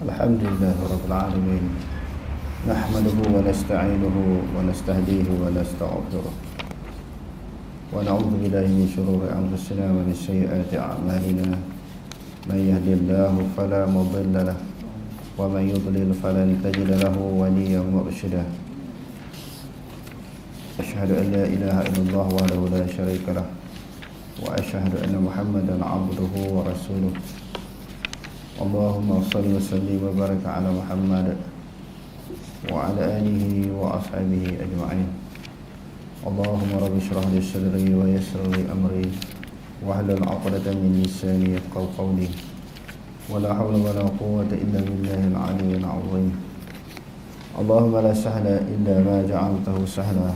الحمد لله رب العالمين نحمده ونستعينه ونستهديه ونستغفره ونعوذ بالله من شرور أنفسنا ومن سيئات أعمالنا من يهد الله فلا مضل له ومن يضلل فلن تجد له وليا مرشدا أشهد أن لا إله إلا الله وحده لا شريك له وأشهد أن محمدا عبده ورسوله اللهم صل وسلم وبارك على محمد وعلى آله وأصحابه أجمعين اللهم رب اشرح لي صدري ويسر لي أمري واحلل عقدة من لساني يفقهوا قولي ولا حول ولا قوة إلا بالله العلي العظيم اللهم لا سهل إلا ما جعلته سهلا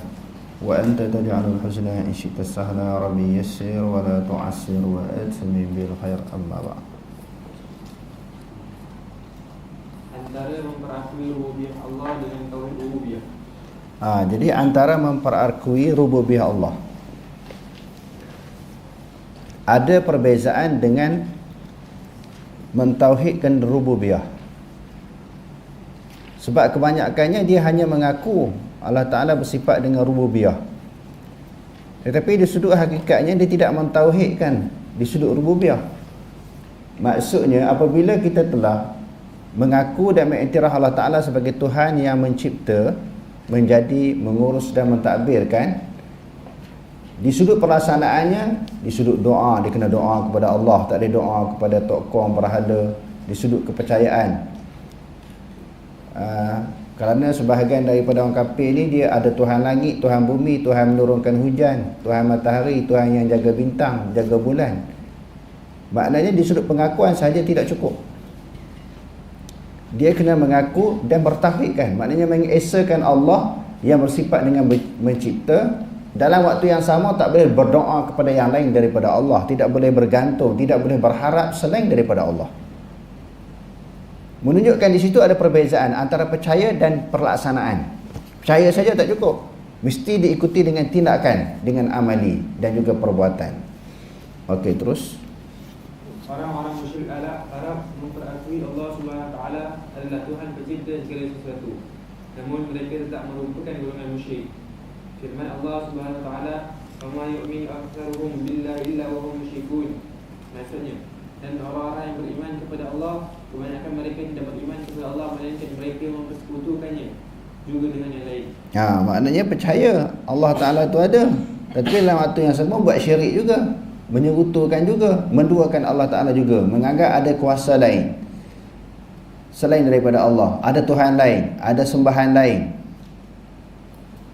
وأنت تجعل الحزن إن شئت سهلا ربي يسر ولا تعسر وأتمم بالخير أما بعد. Antara memperakui rububiyah Allah dengan tauhid rububiyah. Jadi antara memperakui rububiyah Allah, ada perbezaan dengan mentauhidkan rububiyah. Sebab kebanyakannya dia hanya mengaku Allah Ta'ala bersifat dengan rububiyah, tetapi di sudut hakikatnya dia tidak mentauhidkan di sudut rububiyah. Maksudnya apabila kita telah mengaku dan mengiktiraf Allah Ta'ala sebagai Tuhan yang mencipta, menjadi, mengurus dan mentadbirkan, di sudut pelaksanaannya, di sudut doa, dia kena doa kepada Allah, tak ada doa kepada tokoh berhala. Di sudut kepercayaan, kerana sebahagian daripada orang kafir ni dia ada Tuhan langit, Tuhan bumi, Tuhan menurunkan hujan, Tuhan matahari, Tuhan yang jaga bintang, jaga bulan. Maknanya di sudut pengakuan sahaja tidak cukup. Dia kena mengaku dan bertauhidkan, maknanya mengesakan Allah yang bersifat dengan mencipta. Dalam waktu yang sama tak boleh berdoa kepada yang lain daripada Allah, tidak boleh bergantung, tidak boleh berharap selain daripada Allah. Menunjukkan di situ ada perbezaan antara percaya dan pelaksanaan. Percaya saja tak cukup, mesti diikuti dengan tindakan, dengan amali dan juga perbuatan. Okey, terus. Orang-orang musyrik Arab memperakui Allah Subhanahu Wa Taala adalah Tuhan pencipta segala sesuatu. Namun mereka tetap merupakan golongan musyrik. Firman Allah Subhanahu Wa Taala, "Wa ma yu'minu aktsaruhum billahi illa wa hum musyrikun." Maksudnya, dan orang-orang yang beriman kepada Allah, kebanyakan mereka tidak beriman kepada Allah, melainkan mereka mempersekutukannya juga dengan yang lain. Maknanya percaya Allah Ta'ala itu ada, tapi dalam waktu yang sama buat syirik juga, menyekutukan juga, menduakan Allah Ta'ala juga, menganggap ada kuasa lain selain daripada Allah, ada Tuhan lain, ada sembahan lain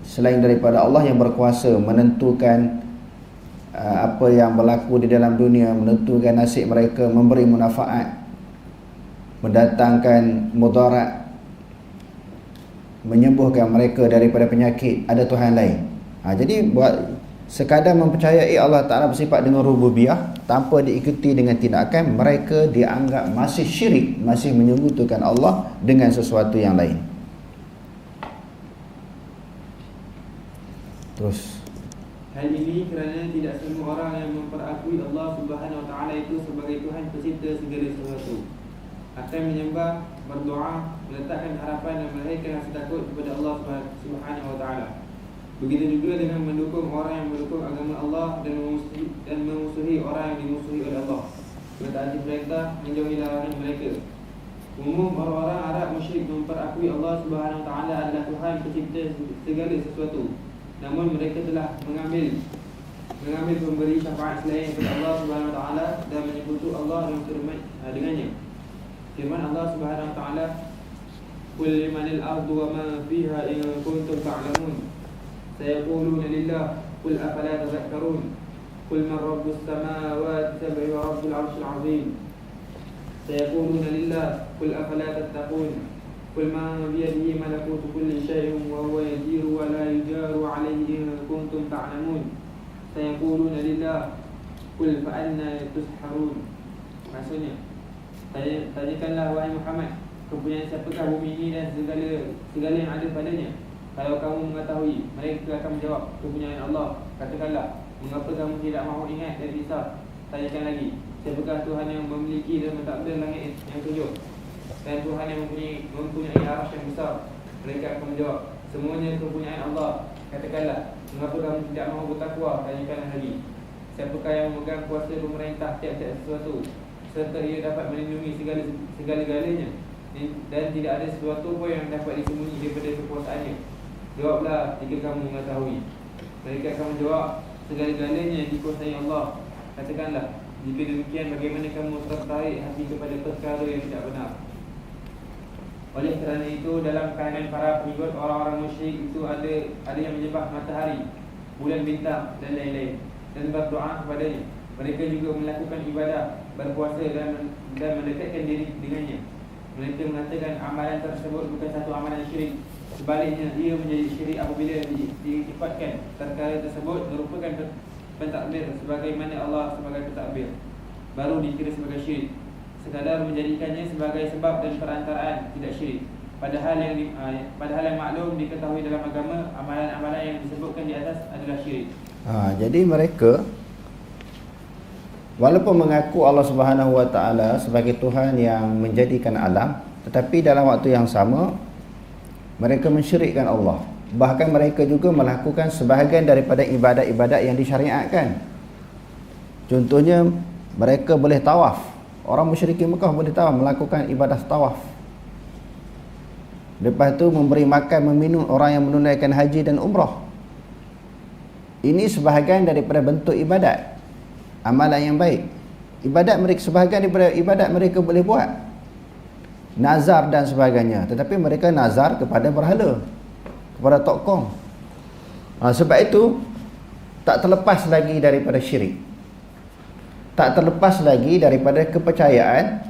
selain daripada Allah yang berkuasa menentukan apa yang berlaku di dalam dunia, menentukan nasib mereka, memberi manfaat, mendatangkan mudarat, menyembuhkan mereka daripada penyakit, ada Tuhan lain. Jadi buat sekadar mempercayai Allah Ta'ala bersifat dengan rububiyah tanpa diikuti dengan tindakan, mereka dianggap masih syirik, masih menyekutukan Allah dengan sesuatu yang lain. Terus, hal ini kerana tidak semua orang yang memperakui Allah Subhanahu Wa Taala itu sebagai Tuhan pencipta segala sesuatu akan menyembah, berdoa, meletakkan harapan dan melahirkan rasa takut kepada Allah Subhanahu Wa Taala. Begitu juga dengan mendukung orang yang mendukung agama Allah dan memusuhi orang yang dimusuhi oleh Allah, mentaati perintah, menjauhi larangan mereka. Umum orang-orang Arab musyrik memperakui Allah Subhanahu Wa Taala adalah Tuhan pencipta segala sesuatu. Namun mereka telah mengambil pemberi syafaat selain daripada Allah Subhanahu Wa Taala dan menyekutu Allah dengannya. Firman Allah Subhanahu Wa Taala, "Qul limanil ardu wa ma fiha in kuntum ta'lamun. Sayaquluna lillah, qul afala tadhakkarun. Qul man rabbus samawati sab'i wa rabbul 'arsyil 'azim. Sayaquluna lillah, qul afala tattaqun. Qul man biyadihi malakutu kulli syai'in wa huwa yajiru wa la yujaru 'alaihi in kuntum ta'lamun. Sayaquluna lillah, qul fa anna tusharun." Maksudnya, tanyakanlah wahai Muhammad, kepunyaan siapakah bumi ini dan segala yang ada padanya? Kalau kamu mengetahui, mereka akan menjawab, kepunyaan Allah. Katakanlah, mengapa kamu tidak mahu ingat dan risau? Tanyakan lagi, siapakah Tuhan yang memiliki dan mentadbir langit yang tujuh? dan Tuhan yang mempunyai arasy yang besar. Mereka akan menjawab, semuanya kepunyaan Allah. Katakanlah, mengapa kamu tidak mahu bertakwa? Tanyakanlah lagi, siapakah yang memegang kuasa pemerintah tiap-tiap sesuatu, serta ia dapat melindungi segala-galanya, dan tidak ada sesuatu pun yang dapat disembunyi daripada kekuasaannya. Jawablah jika kamu mengetahui. Mereka akan menjawab, segala-galanya dikuasai Allah. Katakanlah, jika demikian bagaimana kamu tertarik hati kepada perkara yang tidak benar? Oleh kerana itu, dalam kalangan para pengikut orang-orang musyrik itu ada yang menyembah matahari, bulan, bintang dan lain-lain, dan berdoa kepadanya. Mereka juga melakukan ibadah, berpuasa dan mendekatkan diri dengannya. Mereka mengatakan amalan tersebut bukan satu amalan syirik. Sebaliknya, ia menjadi syirik apabila diifatkan perkara tersebut merupakan pentadbir sebagaimana Allah sebagai pentadbir, baru dikira sebagai syirik. Sekadar menjadikannya sebagai sebab dan perantaraan, tidak syirik. Padahal yang maklum diketahui dalam agama, amalan-amalan yang disebutkan di atas adalah syirik. Jadi mereka walaupun mengaku Allah Subhanahu Wa Taala sebagai Tuhan yang menjadikan alam, tetapi dalam waktu yang sama mereka mensyirikkan Allah. Bahkan mereka juga melakukan sebahagian daripada ibadat-ibadat yang disyariatkan. Contohnya, mereka boleh tawaf. Orang musyrikin Mekah boleh melakukan ibadah tawaf. Lepas tu memberi makan, meminum orang yang menunaikan haji dan umrah. Ini sebahagian daripada bentuk ibadat, amalan yang baik. Sebahagian daripada ibadat mereka boleh buat, nazar dan sebagainya. Tetapi mereka nazar kepada berhala, kepada tokong. Sebab itu tak terlepas lagi daripada syirik, tak terlepas lagi daripada kepercayaan,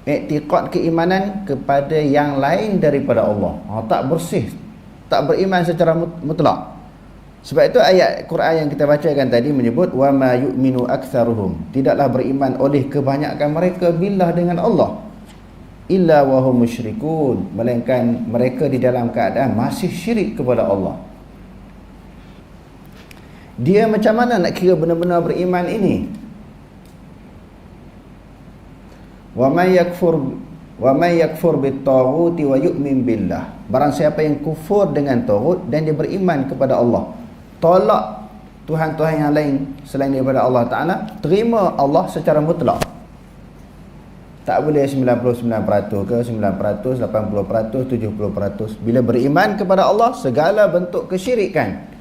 iktiqad, keimanan kepada yang lain daripada Allah. Tak bersih, tak beriman secara mutlak. Sebab itu ayat Quran yang kita bacakan tadi menyebut wa ma yu'minu aktsaruhum, tidaklah beriman oleh kebanyakan mereka billah dengan Allah, illa wa hum musyrikun, melainkan mereka di dalam keadaan masih syirik kepada Allah. Dia macam mana nak kira benar-benar beriman ini? Wa may yakfur bit-taghuti wa yu'min billah, barang siapa yang kufur dengan taghut dan dia beriman kepada Allah, tolak Tuhan-Tuhan yang lain selain daripada Allah Ta'ala, terima Allah secara mutlak. Tak boleh 99% ke 9%, 80%, 70%. Bila beriman kepada Allah, segala bentuk kesyirikan,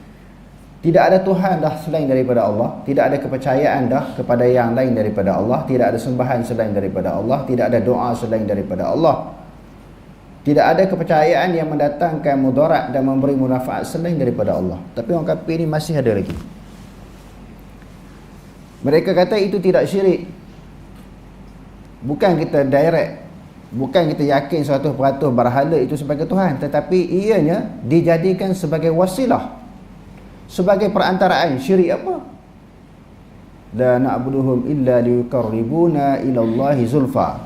tidak ada Tuhan dah selain daripada Allah, tidak ada kepercayaan dah kepada yang lain daripada Allah, tidak ada sembahan selain daripada Allah, tidak ada doa selain daripada Allah, tidak ada kepercayaan yang mendatangkan mudarat dan memberi manfaat selain daripada Allah. Tapi orang kafir ni masih ada lagi. Mereka kata itu tidak syirik. Bukan kita direct, bukan kita yakin 100% berhala itu sebagai Tuhan, tetapi ianya dijadikan sebagai wasilah, sebagai perantaraan. Syirik apa? La na'buduhum illa liyuqarribuna ila Allahi zulfa.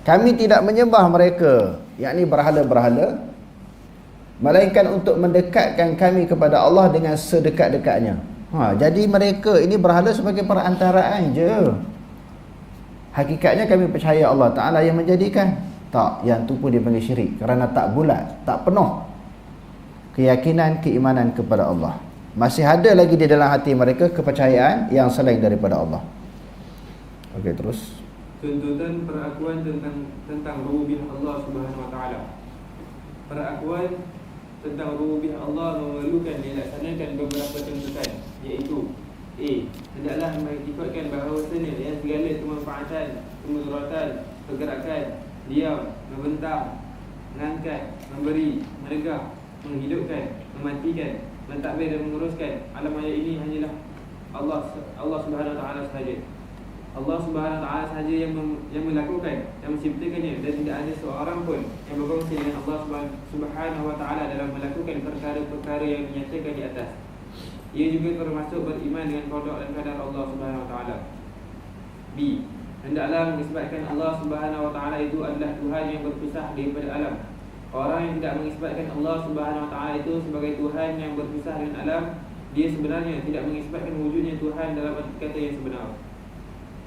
Kami tidak menyembah mereka, yakni berhala-berhala, melainkan untuk mendekatkan kami kepada Allah dengan sedekat-dekatnya. Jadi mereka ini berhala sebagai perantaraan je. Hakikatnya kami percaya Allah Ta'ala yang menjadikan. Tak, yang tu pun dipanggil syirik, kerana tak bulat, tak penuh keyakinan, keimanan kepada Allah. Masih ada lagi di dalam hati mereka kepercayaan yang selain daripada Allah. Okey, terus. Tuntutan perakuan tentang rububiyah Allah Subhanahu Wa Taala. Perakuan tentang rububiyah Allah memerlukan dilaksanakan beberapa tuntutan, iaitu A. Hendaklah mengikutkan bahawasanya yang segala kemanfaatan, kemudaratan, pergerakan, diam, membentang, mengangkat, memberi, meregah, menghidupkan, mematikan, mentadbir dan menguruskan alam maya ini hanyalah Allah Subhanahu Wa Taala sahaja. Allah Subhanahu Wa Taala sahaja yang melakukan, yang menciptakannya, dan tidak ada seorang pun yang berkongsi dengan Allah Subhanahu Wa Taala dalam melakukan perkara-perkara yang dinyatakan di atas. Ia juga termasuk beriman dengan qada dan qadar Allah Subhanahu Wa Taala. B. Hendaklah mengisbatkan Allah Subhanahu Wa Taala itu adalah Tuhan yang berpisah daripada alam. Orang yang tidak mengisbatkan Allah Subhanahu Wa Taala itu sebagai Tuhan yang berpisah dengan alam, dia sebenarnya tidak mengisbatkan wujudnya Tuhan dalam arti kata yang sebenar.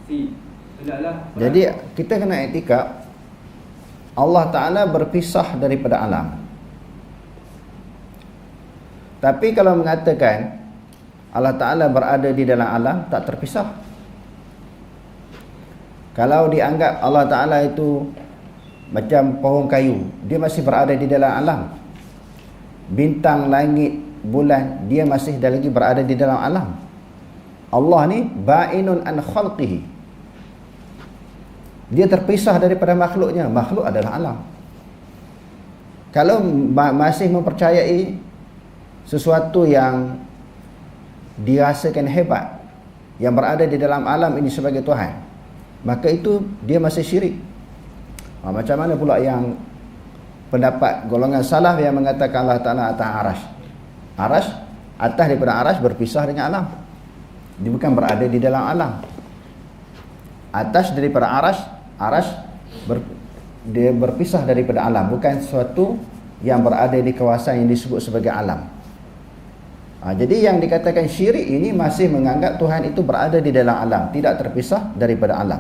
C. hendaklah Jadi kita kena iktikad Allah Ta'ala berpisah daripada alam. Tapi kalau mengatakan Allah Ta'ala berada di dalam alam, tak terpisah. Kalau dianggap Allah Ta'ala itu macam pohon kayu, dia masih berada di dalam alam. Bintang, langit, bulan, dia masih lagi berada di dalam alam. Allah ni ba'inun an khalqihi, dia terpisah daripada makhluknya. Makhluk adalah alam. Kalau masih mempercayai sesuatu yang dirasakan hebat, yang berada di dalam alam ini sebagai Tuhan, maka itu dia masih syirik. Macam mana pula yang pendapat golongan salaf yang mengatakan Allah Ta'ala atas arash? Arash, atas daripada arash berpisah dengan alam. Dia bukan berada di dalam alam. Atas daripada arash, dia berpisah daripada alam, bukan sesuatu yang berada di kawasan yang disebut sebagai alam. Jadi yang dikatakan syirik ini masih menganggap Tuhan itu berada di dalam alam, tidak terpisah daripada alam.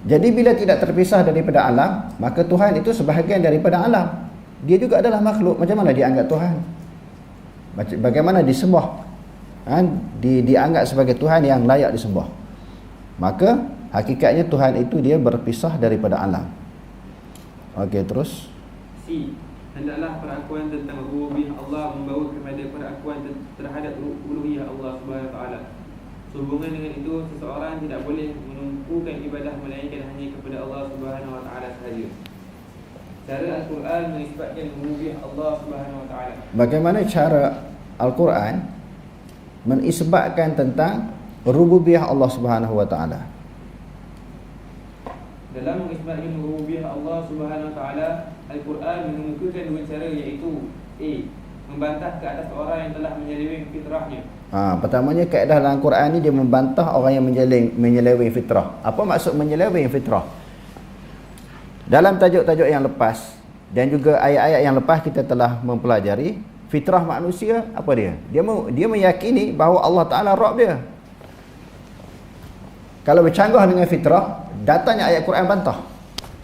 Jadi bila tidak terpisah daripada alam, maka Tuhan itu sebahagian daripada alam. Dia juga adalah makhluk. Macam mana dianggap Tuhan? Bagaimana disembah? Dianggap sebagai Tuhan yang layak disembah. Maka hakikatnya Tuhan itu dia berpisah daripada alam. Okey, terus. C. Hendaklah perakuan tentang rububiyah Allah membawa kepada perakuan terhadap uluhiyah Allah Subhanahu Wa Taala. Sehubungan dengan itu, seseorang tidak boleh menumpukan ibadah melainkan hanya kepada Allah Subhanahu Wa Taala sahaja. Cara Al-Quran menisbatkan rububiyah Allah Subhanahu Wa Taala. Bagaimana cara Al-Quran menisbatkan tentang rububiyah Allah Subhanahu Wa Taala? Dalam mengisbatkan rububiyah Allah Subhanahu Wa Taala, Al-Quran mengemukakan dua cara, iaitu A. Membantah ke atas orang yang telah menyeleweng fitrahnya. Pertamanya kaedah dalam Quran ni dia membantah orang yang menyeleweng fitrah. Apa maksud menyeleweng fitrah? Dalam tajuk-tajuk yang lepas dan juga ayat-ayat yang lepas kita telah mempelajari fitrah manusia apa dia? Dia meyakini bahawa Allah Ta'ala Rabb dia. Kalau bercanggah dengan fitrah, datanya ayat Quran bantah.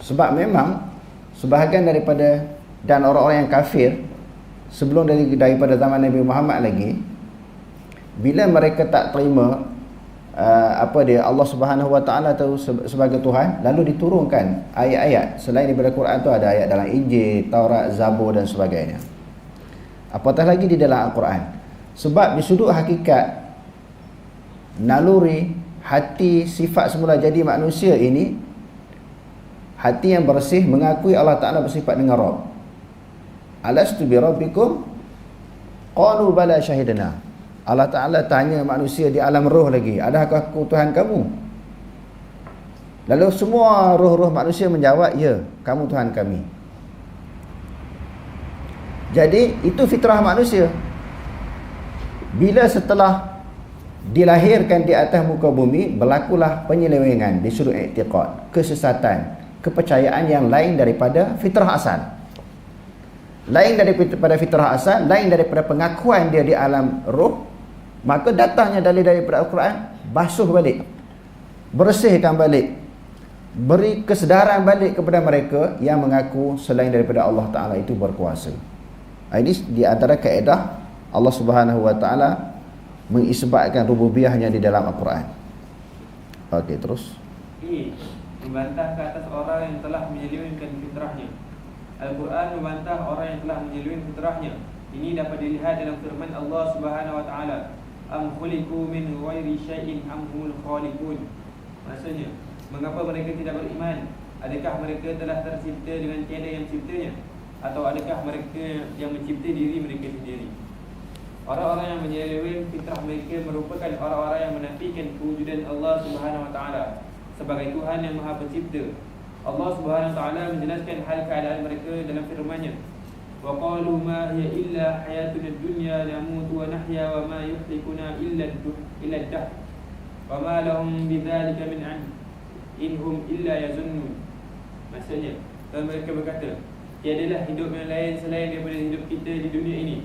Sebab memang sebahagian daripada dan orang-orang yang kafir sebelum daripada zaman Nabi Muhammad lagi, bila mereka tak terima Allah Subhanahu Wa Taala tu sebagai Tuhan, lalu diturunkan ayat-ayat selain daripada Quran tu, ada ayat dalam Injil, Taurat, Zabur dan sebagainya. Apatah lagi di dalam Al-Quran. Sebab di sudut hakikat naluri hati sifat semula jadi manusia ini, hati yang bersih mengakui Allah Ta'ala bersifat dengan Rabb. Alastu bi rabbikum? Qalu bala syahidna. Allah Ta'ala tanya manusia di alam roh lagi, adakah aku Tuhan kamu? Lalu semua roh-roh manusia menjawab, ya, kamu Tuhan kami. Jadi itu fitrah manusia. Bila setelah dilahirkan di atas muka bumi, berlakulah penyelewengan di sudut i'tiqad, kesesatan, kepercayaan yang lain daripada fitrah asal. Lain daripada fitrah asal, lain daripada pengakuan dia di alam roh. Maka datangnya dalil daripada Al-Quran, basuh balik, bersihkan balik, beri kesedaran balik kepada mereka yang mengaku selain daripada Allah Ta'ala itu berkuasa. Ini di antara kaedah Allah Subhanahu Wa Ta'ala mengisbatkan rububiyahnya di dalam Al-Quran. Okey, terus. Membantah ke atas orang yang telah menyelewengkan fitrahnya. Al-Quran membantah orang yang telah menyelewengkan fitrahnya. Ini dapat dilihat dalam firman Allah Subhanahu Wa Ta'ala, am khuliqu min ghairi syai'in am humul khaliqun. Maksudnya, mengapa mereka tidak beriman? Adakah mereka telah tercipta dengan tiada yang menciptanya? Atau adakah mereka yang mencipta diri mereka sendiri? Orang-orang yang menyeleweng fitrah mereka merupakan orang-orang yang menafikan kewujudan Allah Subhanahu Wa Ta'ala sebagai Tuhan yang Maha Pencipta. Allah Subhanahu Wa Ta'ala menjelaskan hal keadaan mereka dalam firman-Nya. Wa qalu ma hiya illa hayatuna dunya namutu wa nahya wa ma yuhlikuna illa ad-dahr wa ma lahum bidzalika min 'ilm in hum illa yazunnun. Maksudnya, mereka berkata, tiadalah hidup yang lain selain daripada hidup kita di dunia ini.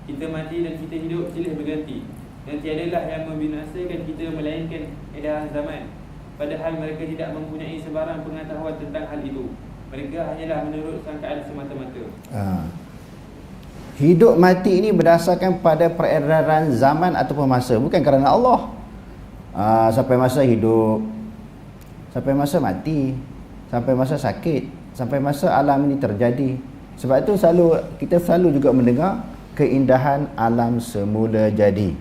Kita mati dan kita hidup silih berganti. Dan tiadalah yang membinasakan kita melainkan edaran zaman. padahal mereka tidak mempunyai sebarang pengetahuan tentang hal itu. Mereka hanyalah menurut sangkaan semata-mata. Hidup mati ini berdasarkan pada peredaran zaman ataupun masa, bukan kerana Allah. Sampai masa hidup, sampai masa mati, sampai masa sakit, sampai masa alam ini terjadi. Sebab itu kita selalu juga mendengar keindahan alam semula jadi.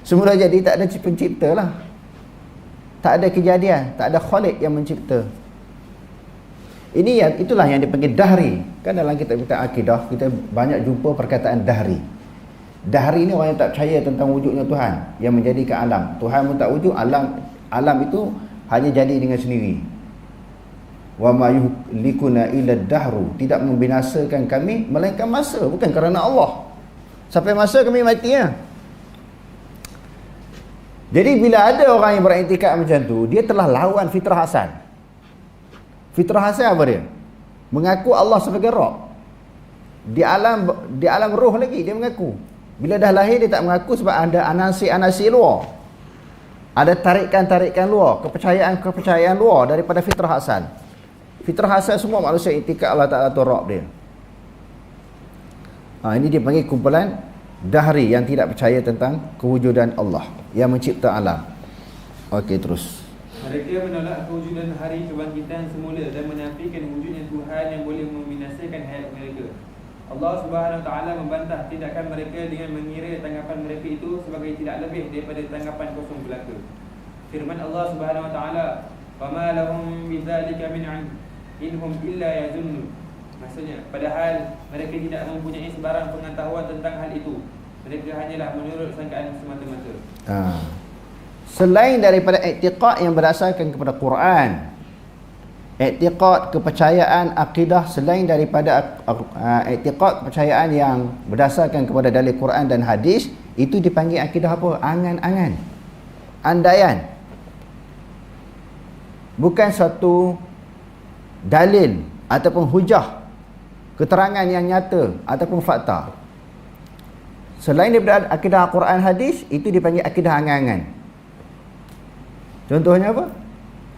Semula jadi, tak ada pencipta lah, tak ada kejadian, tak ada khalik yang mencipta. Itulah yang dipanggil dahri. Kan dalam kitab akidah kita banyak jumpa perkataan dahri. Dahri ni orang yang tak percaya tentang wujudnya Tuhan yang menjadikan alam. Tuhan pun tak wujud, alam itu hanya jadi dengan sendiri. Wa ma yuhlikuna illa dahru, tidak membinasakan kami melainkan masa, bukan kerana Allah. Sampai masa kami mati ya. Jadi bila ada orang yang beriktikad macam tu, dia telah lawan fitrah asal. Fitrah asal apa dia? Mengaku Allah sebagai Rabb. Di alam roh lagi dia mengaku. Bila dah lahir dia tak mengaku sebab ada anasi-anasi luar. Ada tarikan-tarikan luar, kepercayaan luar daripada fitrah asal. Fitrah asal semua manusia iktikad Allah Ta'ala tu Rabb dia. Ini dia panggil kumpulan dahri yang tidak percaya tentang kewujudan Allah yang mencipta alam. Okey, terus. Mereka menolak kewujudan hari kebangkitan semula dan menafikan wujudnya Tuhan yang boleh membinasakan hayat mereka. Allah Subhanahu Wa Taala membantah tindakan mereka dengan mengira tanggapan mereka itu sebagai tidak lebih daripada tanggapan kosong belaka. Firman Allah Subhanahu Wa Taala, "Wa ma lahum bidzalika min 'ilm inhum illa yazunnun." Maksudnya, padahal mereka tidak mempunyai sebarang pengetahuan tentang hal itu. Mereka hanyalah menurut sangkaan semata-mata. Selain daripada i'tiqad yang berdasarkan kepada Quran, i'tiqad kepercayaan akidah, selain daripada i'tiqad kepercayaan yang berdasarkan kepada dalil Quran dan hadis, itu dipanggil akidah apa? Angan-angan, andaian. Bukan satu dalil ataupun hujah, keterangan yang nyata ataupun fakta. Selain daripada akidah Quran hadis, itu dipanggil akidah angan-angan. Contohnya apa?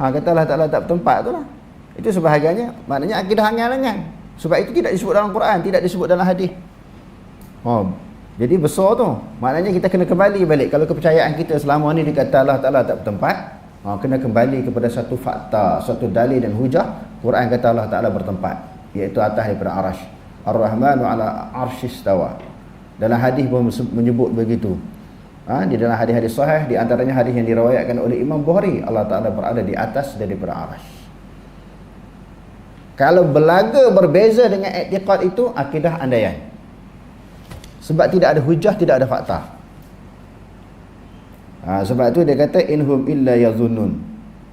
Kata Allah Ta'ala tak bertempat tu lah. Itu sebahagiannya, maknanya akidah angan-angan. Sebab itu tidak disebut dalam Quran, tidak disebut dalam hadis. Jadi besar tu. Maknanya kita kena kembali balik. Kalau kepercayaan kita selama ni dikata Allah Ta'ala tak bertempat, kena kembali kepada satu fakta, satu dalil dan hujah. Quran kata Allah Ta'ala bertempat, iaitu atas daripada arash. Ar-Rahmanu ala arshistawa. Dalam hadis pun menyebut begitu. Di dalam hadis-hadis sahih, di antaranya hadis yang diriwayatkan oleh Imam Bukhari, Allah Ta'ala berada di atas daripada arash. Kalau belaga berbeza dengan i'tiqad itu, akidah andaian. Sebab tidak ada hujah, tidak ada fakta. Sebab itu dia kata inhum illa yazunnun.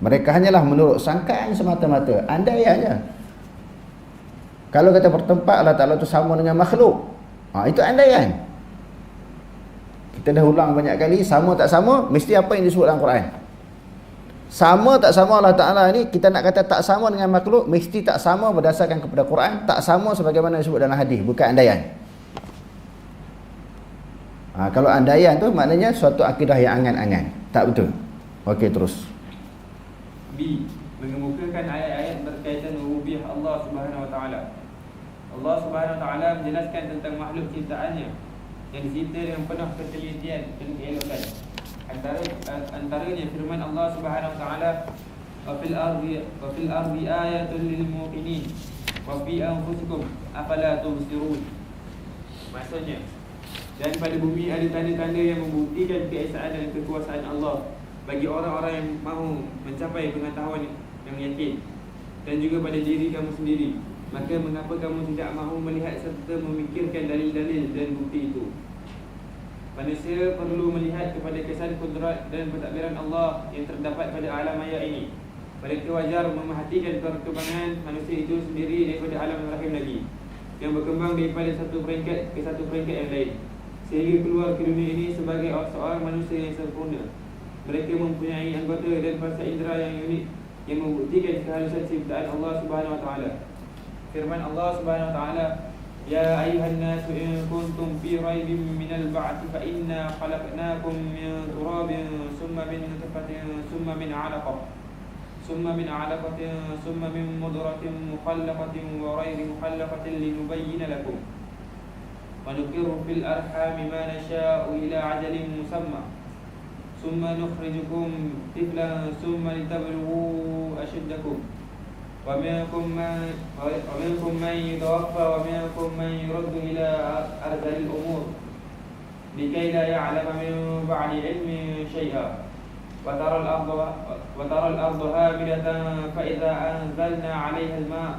Mereka hanyalah menurut sangkaan semata-mata, andaiannya. Kalau kata bertempat Allah Ta'ala itu sama dengan makhluk, itu andaian. Kita dah ulang banyak kali, sama tak sama, mesti apa yang disebut dalam Quran. Sama tak sama Allah Ta'ala ni, kita nak kata tak sama dengan makhluk, mesti tak sama berdasarkan kepada Quran, tak sama sebagaimana disebut dalam hadis, bukan andaian. Kalau andaian tu maknanya suatu akidah yang angan-angan, tak betul. Okey, terus. B. Mengemukakan ayat-ayat berkaitan rububiyah Allah Subhanahu Wa Taala. Allah Subhanahu Wa Taala menjelaskan tentang makhluk ciptaannya yang dicipta dengan penuh ketelitian dan keelokan. Antaranya firman Allah Subhanahu Wa Taala, "Wa fil ardi ayatun lil muqinin wa fi anfusikum afala tubsirun." Maksudnya, dan pada bumi ada tanda-tanda yang membuktikan keesaan dan kekuasaan Allah bagi orang-orang yang mahu mencapai pengetahuan yang yakin, dan juga pada diri kamu sendiri. Maka mengapa kamu tidak mahu melihat serta memikirkan dalil-dalil dan bukti itu? Manusia perlu melihat kepada kesan kudrat dan pentadbiran Allah yang terdapat pada alam maya ini. Mereka wajar memerhatikan perkembangan manusia itu sendiri daripada alam rahim lagi, yang berkembang daripada satu peringkat ke satu peringkat yang lain, sehingga keluar ke dunia ini sebagai seorang manusia yang sempurna. Mereka mempunyai anggota dan fasa indera yang unik yang membuktikan kehalusan ciptaan Allah Subhanahu Wa Taala. Firman Allah Subhanahu Wa Taala, "Ya ayuhan nasu in kuntum fi raibin minal ba'thi fa inna khalaqnakum min turabin summa min nutfatin summa ثم من علقة ثم من مضغة مخلقة وغير مخلقة لنبين لكم ونقر في الأرحام ما نشاء إلى عجل مسمى ثم نخرجكم طفلا ثم لتبلغوا أشدكم ومنكم من يتوفى ومنكم من يرد إلى أرذل الأمور لكي لا يعلم من بعد علم شيئا وترى الأرض هامدة فإذا أنزلنا عليها الماء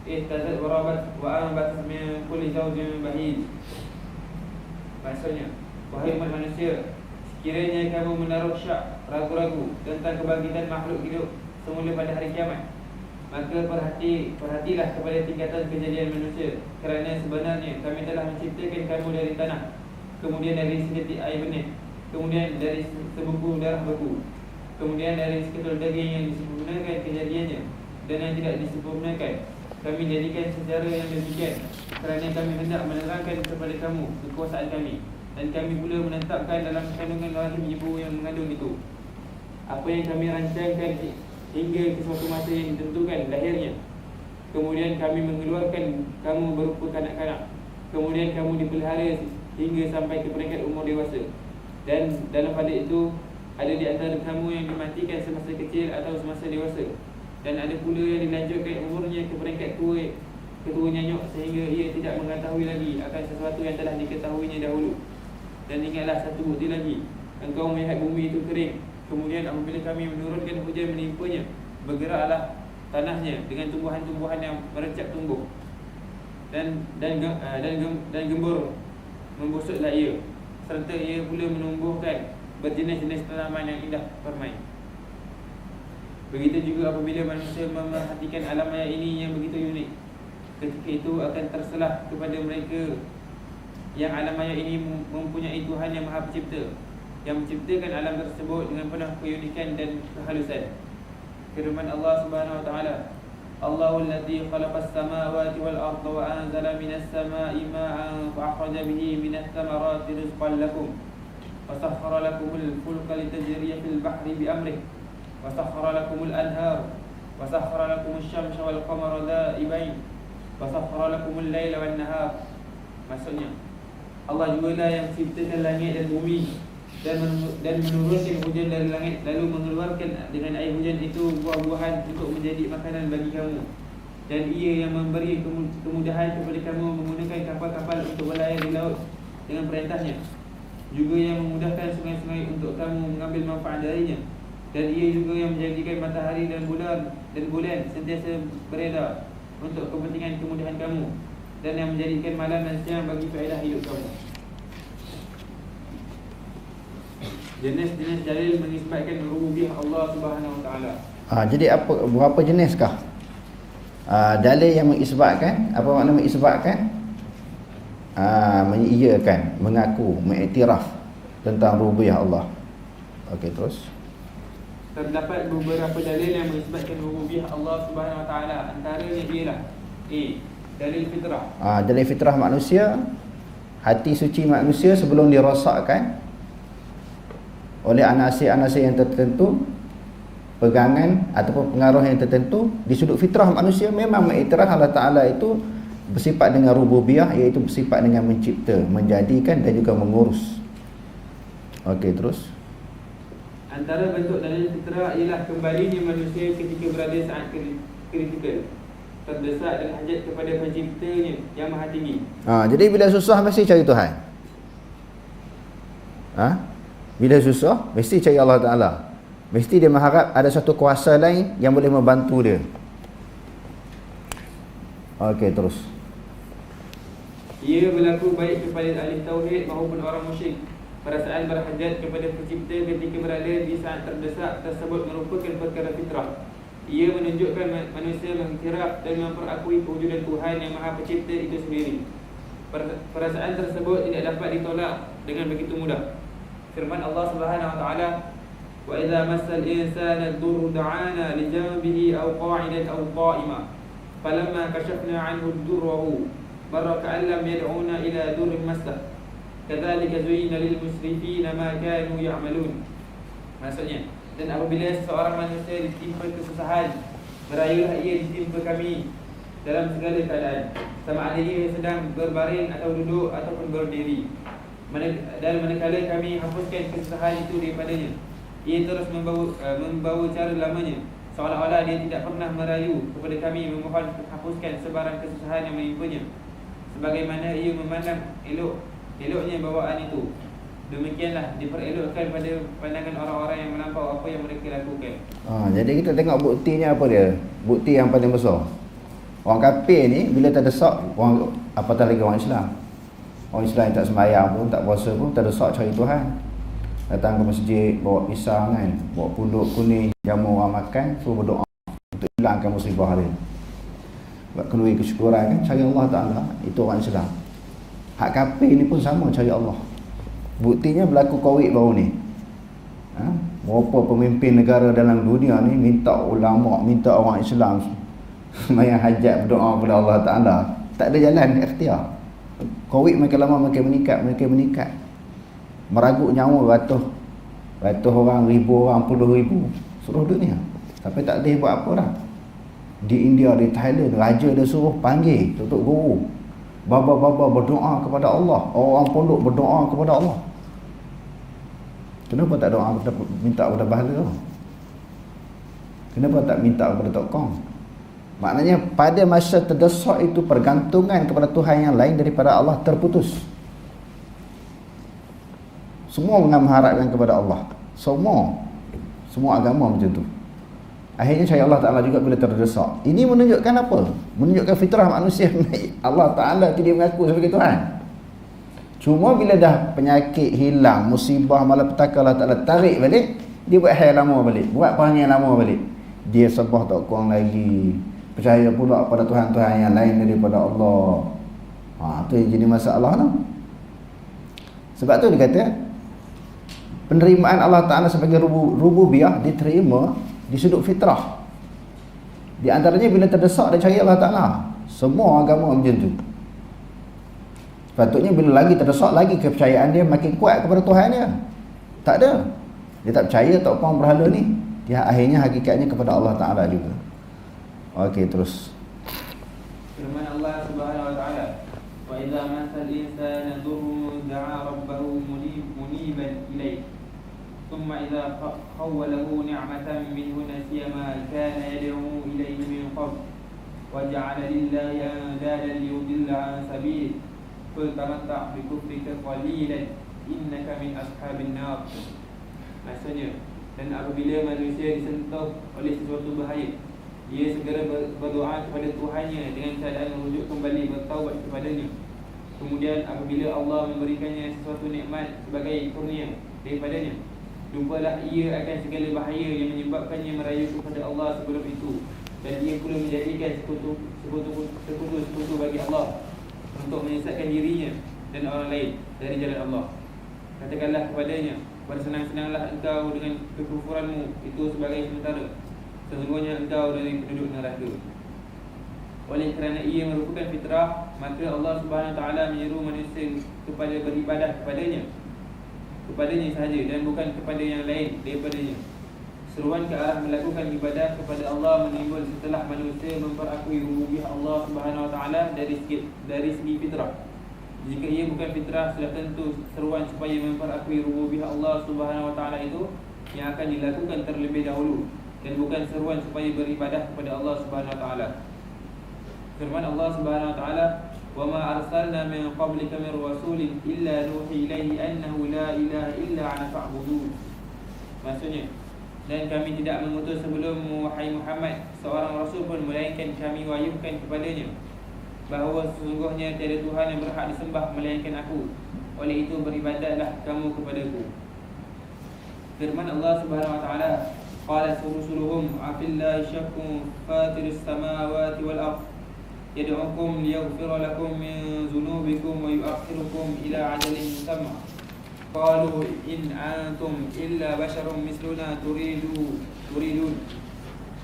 اهتزت وربت وأنبتت من كل زوج بهيج. Maksudnya, wahai umat manusia, sekiranya kamu menaruh syak, ragu-ragu tentang kebangkitan makhluk hidup semula pada hari kiamat, maka perhatilah kepada tingkatan kejadian manusia, kerana sebenarnya kami telah menciptakan kamu dari tanah, kemudian dari setitik air benih, kemudian dari sebuku darah beku, kemudian dari seketul daging yang disempurnakan kejadiannya dan yang tidak disempurnakan. Kami jadikan secara yang demikian kerana kami hendak menerangkan kepada kamu kekuasaan kami, dan kami pula menetapkan dalam kandungan rahim ibu yang mengandung itu apa yang kami rancangkan hingga ke suatu masa yang ditentukan lahirnya. Kemudian kami mengeluarkan kamu berupa kanak-kanak, kemudian kamu dipelihara hingga sampai ke peringkat umur dewasa, dan dalam pada itu ada di antara kamu yang dimatikan semasa kecil atau semasa dewasa, dan ada pula yang dilanjutkan umurnya ke peringkat ketua nyanyuk sehingga ia tidak mengetahui lagi akan sesuatu yang telah diketahuinya dahulu. Dan ingatlah satu bukti lagi, engkau melihat bumi itu kering, kemudian apabila kami menurunkan hujan menimpanya, bergeraklah tanahnya dengan tumbuhan-tumbuhan yang merecap tumbuh, dan gembur membusuklah ia, serta ia pula menumbuhkan berjenis-jenis tanaman yang indah permai. Begitu juga apabila manusia memerhatikan alam maya ini yang begitu unik, ketika itu akan terselah kepada mereka yang alam maya ini mempunyai Tuhan yang Maha Pencipta, yang menciptakan alam tersebut dengan penuh keunikan dan kehalusan. Firman Allah Subhanahu wa taala, Allahul ladzi khalaqas samawati wal arda wa anzala minas samaa'i ma'an fa akhraja bihi minas thamarati rizqan lakum wa sakhkhara lakumul fulka litajriya fil bahri bi amrihi wa sakhkhara lakumul anhar wa sakhkhara lakumus syamsa wal qamara da'ibain wa sakhkhara lakumul laila wan nahar. Maksudnya, Allah jugalah yang menciptakan langit dan bumi dan menurunkan hujan dari langit, lalu mengeluarkan dengan air hujan itu buah-buahan untuk menjadi makanan bagi kamu. Dan ia yang memberi kemudahan kepada kamu menggunakan kapal-kapal untuk berlayar di laut dengan perintahnya, juga yang memudahkan sungai-sungai untuk kamu mengambil manfaat darinya. Dan ia juga yang menjadikan matahari dan bulan sentiasa beredar untuk kepentingan kemudahan kamu, dan yang menjadikan malam dan siang bagi faedah hidup kamu. Jenis-jenis dalil mengisbatkan rububiyah Allah Subhanahu wa taala. Jadi berapa jeniskah dalil yang mengisbatkan? Apa makna mengisbatkan? Mengiyakan, mengaku, mengiktiraf tentang rububiyah Allah. Okey, terus. Terdapat beberapa dalil yang mengisbatkan rububiyah Allah Subhanahu wa taala. Antaranya ialah dalil fitrah. Dalil fitrah manusia, hati suci manusia sebelum dirosakkan oleh anasir-anasir yang tertentu, pegangan ataupun pengaruh yang tertentu, di sudut fitrah manusia memang mengiktiraf Allah Ta'ala itu bersifat dengan rububiyah, iaitu bersifat dengan mencipta, menjadikan dan juga mengurus. Okey, terus. Antara bentuk dalil fitrah ialah kembalinya manusia ketika berada saat kritikal, terdesak dan hajat kepada penciptanya yang maha tinggi. Jadi bila susah mesti cari Tuhan. Bila susah mesti cari Allah Ta'ala. Mesti dia mengharap ada satu kuasa lain yang boleh membantu dia. Okey, terus. Ia berlaku baik kepada ahli tauhid maupun orang musyrik. Perasaan berhajat kepada pencipta ketika berada di saat terdesak tersebut merupakan perkara fitrah. Ia menunjukkan manusia mengiktiraf dan memperakui kewujudan Tuhan yang Maha Pencipta itu sendiri. Perasaan tersebut tidak dapat ditolak dengan begitu mudah. Firman Allah Subhanahu wa taala, "Wa idza massal insana ad-durru da'ana li janbihi aw qa'idan aw qa'iman, falamma kashafna 'anhu ad-durra marra ka'an lam yad'una ila durrin massah, kadzalika zuyyina lil musrifina ma kanu ya'malun. Maksudnya, dan apabila seseorang manusia ditimpa kesusahan, merayulah ia ditimpa kami dalam segala keadaan, sama ada ia sedang berbaring atau duduk ataupun berdiri. Dan manakala kami hapuskan kesusahan itu daripadanya, ia terus membawa cara lamanya, seolah-olah dia tidak pernah merayu kepada kami memohon hapuskan sebarang kesusahan yang menimpanya, sebagaimana ia memandang eloknya bawaan itu. Demikianlah diperelokkan pada pandangan orang-orang yang melampau apa yang mereka lakukan. Jadi kita tengok buktinya apa dia? Bukti yang paling besar. Orang kafir ni bila terdesak, orang apatah lagi orang Islam. Orang Islam yang tak sembahyang pun, tak puasa pun, terdesak cari Tuhan. Datang ke masjid, bawa pisang kan, bawa pulut kuning, jamu orang makan, suruh berdoa untuk hilangkan musibah dia. Buat kenduri kesyukuran kan, cari Allah Ta'ala. Itu orang Islam. Hak kafir ni pun sama, cari Allah. Buktinya berlaku Covid baru ni. Berapa pemimpin negara dalam dunia ni minta ulama, minta orang Islam semayang hajat, berdoa kepada Allah Ta'ala. Tak ada jalan ikhtiar. Covid makin lama makin meningkat. Meragut nyawa ratus orang, ribu orang, puluh ribu seluruh dunia. Tapi tak ada buat apa dah. Di India, di Thailand, raja dia suruh panggil tutup guru, baba-baba berdoa kepada Allah, orang pondok berdoa kepada Allah. Kenapa tak doa minta kepada bahala? Kenapa tak minta kepada tokong? Maknanya pada masa terdesak itu pergantungan kepada Tuhan yang lain daripada Allah terputus. Semua mengharapkan kepada Allah. Semua agama macam tu. Akhirnya cari Allah Ta'ala juga bila terdesak. Ini menunjukkan apa? Menunjukkan fitrah manusia. Allah Ta'ala tidak mengaku sebagai Tuhan. Cuma bila dah penyakit hilang, musibah, malapetaka, Allah Ta'ala tarik balik, dia buat hal lama balik, buat perangai lama balik. Dia sebah tak kurang lagi, percaya pula pada Tuhan-Tuhan yang lain daripada Allah. Itu yang jadi masalah tu. Sebab tu dia kata penerimaan Allah Ta'ala sebagai rububiyah diterima di sudut fitrah. Di antaranya bila terdesak dia cari Allah Ta'ala. Semua agama macam tu. Patutnya bila lagi terdesak, lagi kepercayaan dia makin kuat kepada Tuhan dia. Tak ada. Dia tak percaya tak apa berhala ni. Dia akhirnya hakikatnya kepada Allah Ta'ala juga. Okey, terus. Firman Allah Subhanahu wa taala, "Wa idza masal insana dhurrun da'a rabbahu muniban ilayhi, thumma idza khawwalahu ni'matan minhu nasiya ma kana yad'u ilayhi min qabl, wa ja'ala lillahi andadan liyudilla 'an sabili. Qul tamatta' bi kufrika qalilan innaka min ashabin nar." Maksudnya, dan apabila manusia disentuh oleh sesuatu bahaya, dia segera berdoa kepada Tuhannya dengan keadaan merujuk kembali bertaubat kepadanya. Kemudian apabila Allah memberikannya sesuatu nikmat sebagai kurnia daripadanya, lupalah ia akan segala bahaya yang menyebabkannya merayu kepada Allah sebelum itu, dan ia pula menjadikan sekutu bagi Allah untuk menyesatkan dirinya dan orang lain dari jalan Allah. Katakanlah kepadanya, bersenang-senanglah engkau dengan kekufuranmu itu sebagai sementara. Sesungguhnya engkau dari penduduk neraka. Oleh kerana ia merupakan fitrah, maka Allah Subhanahu Wa Taala menyeru manusia kepada beribadah kepadanya sahaja dan bukan kepada yang lain daripadanya. Seruan ke arah melakukan ibadah kepada Allah menimbul setelah manusia memperakui rububiyah Allah Subhanahu Wa Taala dari segi fitrah. Jika ia bukan fitrah, sudah tentu seruan supaya memperakui rububiyah Allah Subhanahu Wa Taala itu yang akan dilakukan terlebih dahulu, dan bukan seruan supaya beribadah kepada Allah Subhanahu Wa Taala. Firman Allah Subhanahu Wa Taala, "Wa ma arsalna min qablika min rasulin illa nuhi ilaihi annahu la ilaha illa ana fa'budu." Maksudnya, dan kami tidak mengutus sebelum wahai Muhammad seorang rasul pun, melainkan kami wahyukan kepadanya bahawa sesungguhnya tiada Tuhan yang berhak disembah melainkan aku. Oleh itu beribadatlah kamu kepadaku. Firman Allah Subhanahu Wa Taala, "Qalat rusuluhum afillahi syakkun fatiris samawati wal ardh yad'ukum liyaghfira lakum min dhunubikum wa yu'akhirukum ila ajalin musamma. Qalu in antum illa basharun misluna turidun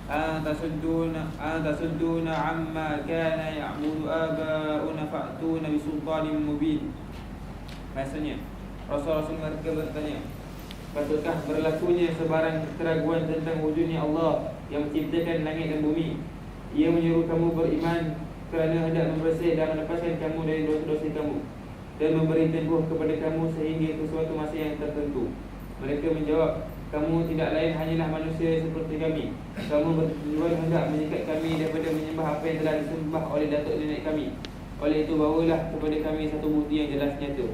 an tasudduna amma kana ya'budu aba'una fa'tuna bisultanin mubin." Maksudnya Rasul-Rasul mereka bertanya, patutkah berlakunya sebarang keraguan tentang wujudnya Allah yang menciptakan langit dan bumi? Ia menyuruh kamu beriman kerana hendak membersih dan melepaskan kamu dari dosa-dosa kamu, dan memberi tempoh kepada kamu sehingga ke suatu masa yang tertentu. Mereka menjawab, kamu tidak lain hanyalah manusia seperti kami. Kamu bertujuan hendak menyikat kami daripada menyembah apa yang telah disembah oleh datuk nenek kami. Oleh itu bawalah kepada kami satu bukti yang jelas nyata.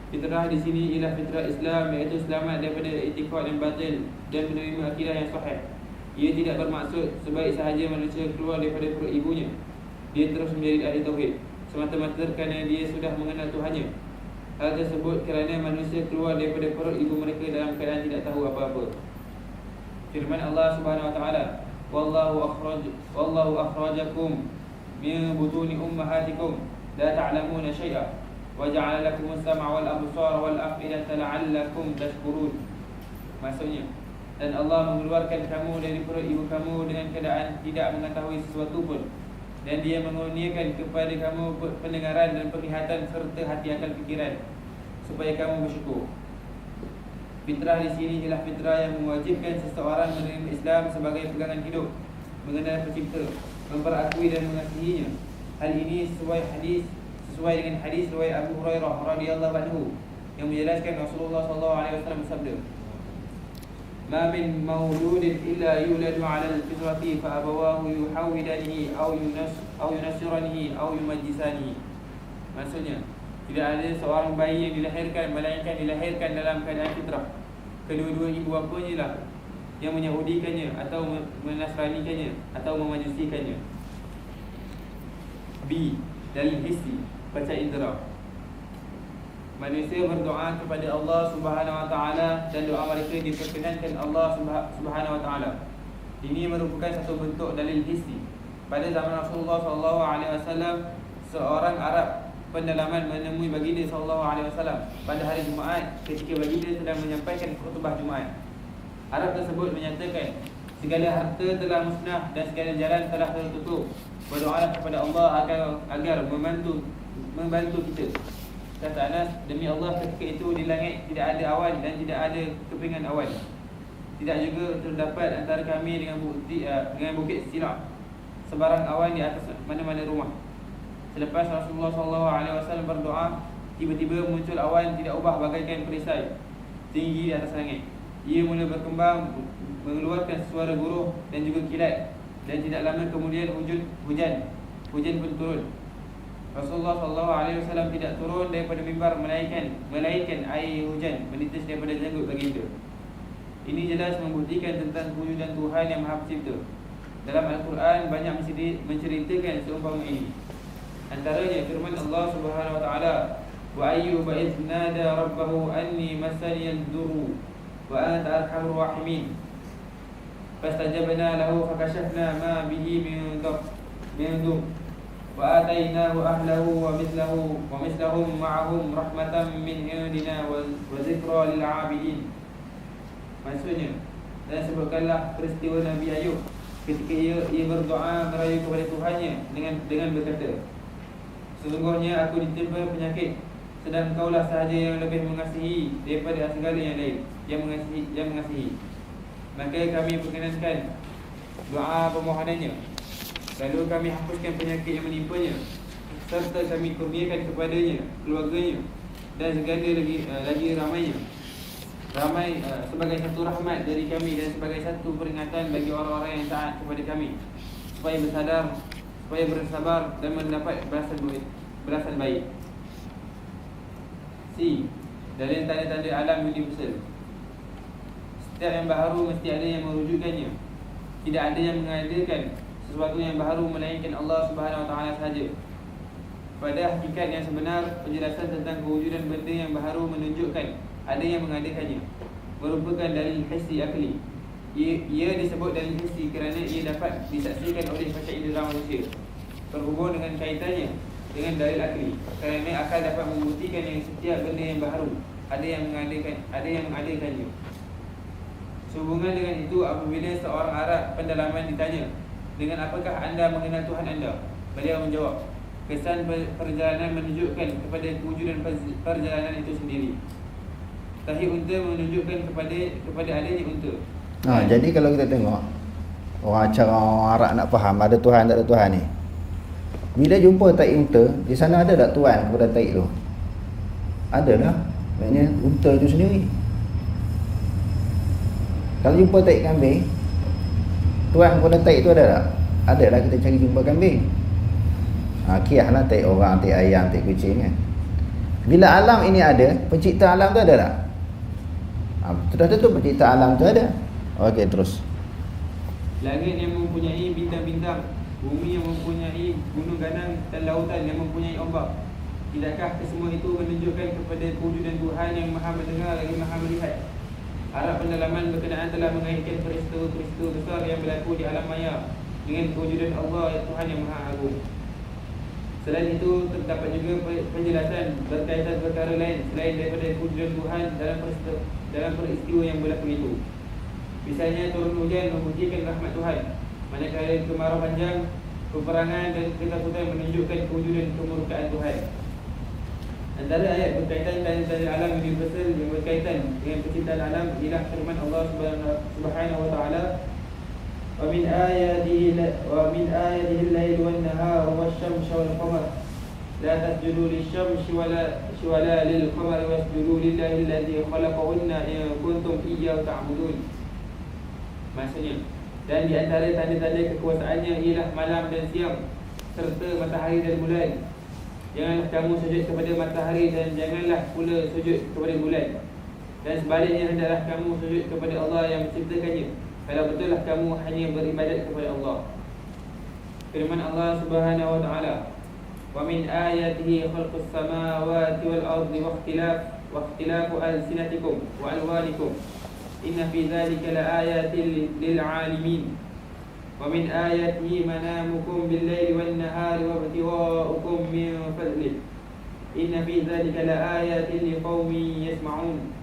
Fitrah di sini ialah fitrah Islam, iaitu selamat daripada i'tiqad yang batil dan menerima akidah yang sahih. Ia tidak bermaksud sebaik sahaja manusia keluar daripada perut ibunya dia terus menjadi ahli tauhid, semata-mata kerana dia sudah mengenal Tuhannya. Hal tersebut kerana manusia keluar daripada perut ibu mereka dalam keadaan tidak tahu apa-apa. Firman Allah Subhanahu wa taala, wallahu akhrajakum min butuni ummahatikum la ta'lamuna syai'a wa ja'ala lakumus sam'a wal absara wal af'idata la'allakum tashkurun. Maksudnya, dan Allah mengeluarkan kamu dari perut ibu kamu dengan keadaan tidak mengetahui sesuatu pun, dan Dia mengurniakan kepada kamu pendengaran dan penglihatan serta hati akal fikiran supaya kamu bersyukur. Fitrah di sini ialah fitrah yang mewajibkan seseorang menerima Islam sebagai pegangan hidup, mengenal Pencipta, memperakui dan mengasihinya. Hal ini sesuai dengan hadis riwayat Abu Hurairah radhiyallahu anhu yang menjelaskan Rasulullah sallallahu alaihi wasallam bersabda, "Ma min mauludin illa yuladu 'ala al-fitrati fa abawahu yuhawidanihi aw yunassiranihi aw yumajjisanihi." Maksudnya, tidak ada seorang bayi yang dilahirkan melainkan dilahirkan dalam keadaan fitrah. Kedua-dua ibu bapanya lah yang menyahudikannya atau menasranikannya atau memajusikannya. B. Dalil hissi, baca indera. Manusia berdoa kepada Allah Subhanahu wa taala dan doa mereka diperkenankan Allah Subhanahu wa taala. Ini merupakan satu bentuk dalil hissi. Pada zaman Rasulullah sallallahu alaihi wasallam, seorang Arab pendalaman menemui baginda sallallahu alaihi wasallam pada hari Jumaat ketika baginda sedang menyampaikan khutbah Jumaat. Arab tersebut menyatakan, segala harta telah musnah dan segala jalan telah tertutup. Berdoalah kepada Allah agar membantu kita. Kata Anas, demi Allah ketika itu di langit tidak ada awan dan tidak ada kepingan awan. Tidak juga terdapat antara kami dengan bukit Sirah sebarang awan di atas mana-mana rumah. Selepas Rasulullah SAW berdoa, tiba-tiba muncul awan tidak ubah bagaikan perisai tinggi di atas langit. Ia mula berkembang, mengeluarkan suara guruh dan juga kilat, dan tidak lama kemudian hujan pun turun. Rasulullah SAW tidak turun daripada mimbar melainkan air hujan menitis daripada janggut baginda. Ini jelas membuktikan tentang kewujudan Tuhan yang Maha Pencipta. Dalam Al-Quran banyak menceritakan seumpama ini. Antaranya firman Allah Subhanahu wa taala, wa ayyuba idh nada rabbahu anni massaniyad durru wa anta arhamur rahimin. Fastajabna lahu fakashafna ma bihi min dhur wa atainahu ahlahu wa mithlahum ma'ahum rahmatan min indina wa zikra lil 'abidin. Maksudnya, dan sebutkanlah peristiwa Nabi Ayub ketika ia berdoa merayu kepada Tuhannya dengan berkata, sesungguhnya aku ditimpa penyakit, sedang Engkaulah sahaja yang lebih mengasihi daripada segala yang lain, yang mengasihi. Maka kami perkenankan doa permohonannya, lalu kami hapuskan penyakit yang menimpanya, serta kami kurniakan kepadanya keluarganya dan segala lagi ramai sebagai satu rahmat dari kami dan sebagai satu peringatan bagi orang-orang yang taat kepada kami, supaya bersabar dan mendapat balasan baik. C. Dari tanda-tanda alam universal. Setiap yang baharu mesti ada yang merujukkannya. Tidak ada yang mengadakan sesuatu yang baharu melainkan Allah Subhanahu wa taala sahaja. Pada hakikat yang sebenar, penjelasan tentang kewujudan benda yang baharu menunjukkan ada yang mengadakannya, merupakan dalil hissi akli. Ia disebut dalil hissi kerana ia dapat disaksikan oleh panca indera manusia, berhubung dengan kaitannya dengan dalil akli, kerana akal dapat membuktikan yang setiap benda yang baharu ada yang mengadakannya. Sehubungan dengan itu, apabila seorang Arab pendalaman ditanya, dengan apakah anda mengenal Tuhan anda? Beliau menjawab, kesan perjalanan menunjukkan kepada kewujudan perjalanan itu sendiri. Tahi unta menunjukkan kepada adanya unta. Jadi kalau kita tengok orang Arab nak faham ada Tuhan tak ada Tuhan ni, bila jumpa tahi unta, di sana ada tak Tuhan kepada tahi tu? Ada lah. Maknanya unta itu sendiri. Kalau jumpa tahi kambing, Tuhan kepada tahi tu ada tak? Ada lah, kita cari jumpa kambing. Kiah lah tahi orang, tahi ayam, tahi kucing kan. Bila alam ini ada, pencipta alam tu ada tak? Sudah tentu pencipta alam tu ada. Okey, terus. Langit yang mempunyai bintang-bintang, bumi yang mempunyai gunung ganang, dan lautan yang mempunyai ombak. Tidakkah kesemua itu menunjukkan kepada kewujudan Tuhan yang maha mendengar lagi maha melihat? Arab pendalaman berkenaan telah mengaitkan peristiwa-peristiwa besar yang berlaku di alam maya dengan kewujudan Allah Tuhan yang maha agung. Selain itu, terdapat juga penjelasan berkaitan perkara lain selain daripada kewujudan Tuhan dalam peristiwa yang berlaku itu. Misalnya turun hujan membuktikan rahmat Tuhan, manakala kemarau panjang, peperangan dan ketakutan menunjukkan kewujudan kemurkaan Tuhan. Antara ayat berkaitan tanda-tanda alam universal yang berkaitan dengan penciptaan alam ialah firman Allah Subhanahu wa taala, "Wa min ayatihi al-lail wan-nahar wash-shamsu wal-qamar la tasjudu lish-shamsi wala lil-qamari wasjudu lillahi alladhi khalaqahunna in kuntum iyyahu ta'budun." Maksudnya, dan di antara tanda-tanda kekuasaannya ialah malam dan siang serta matahari dan bulan. Janganlah kamu sujud kepada matahari dan janganlah pula sujud kepada bulan. Dan sebaliknya hendaklah kamu sujud kepada Allah yang menciptakannya, kalau betullah kamu hanya beribadat kepada Allah. Firman Allah Subhanahu wa taala, "Wa min ayatihi khalqus samawati wal ardi wa ikhtilafu alsinatikum wa alwanikum. Inna fi dzalika laayatin lil 'alimin. Wa min ayatihi manamukum bil-laili wan-nahari wa ibtigha'ukum min fadlih. Inna fi dzalika laayatin liqaumin yasma'un.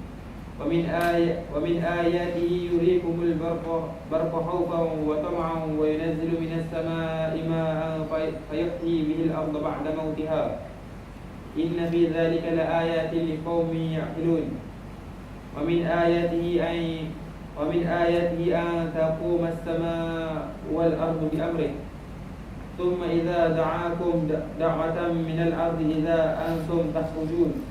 Wa min ayatihi yuriikumul barqa khawfan wa tam'an wa yunazzilu minas samaa'i maa'an fayuhyi bihil arda ba'da mawtiha. Inna fi dzalika laayatin liqaumin ya'qilun. Wa min ayatihi an taquma as-samaa'u wal ardu bi amrihi. Thumma idza da'akum da'watan min al-ardi idza antum takhrujun."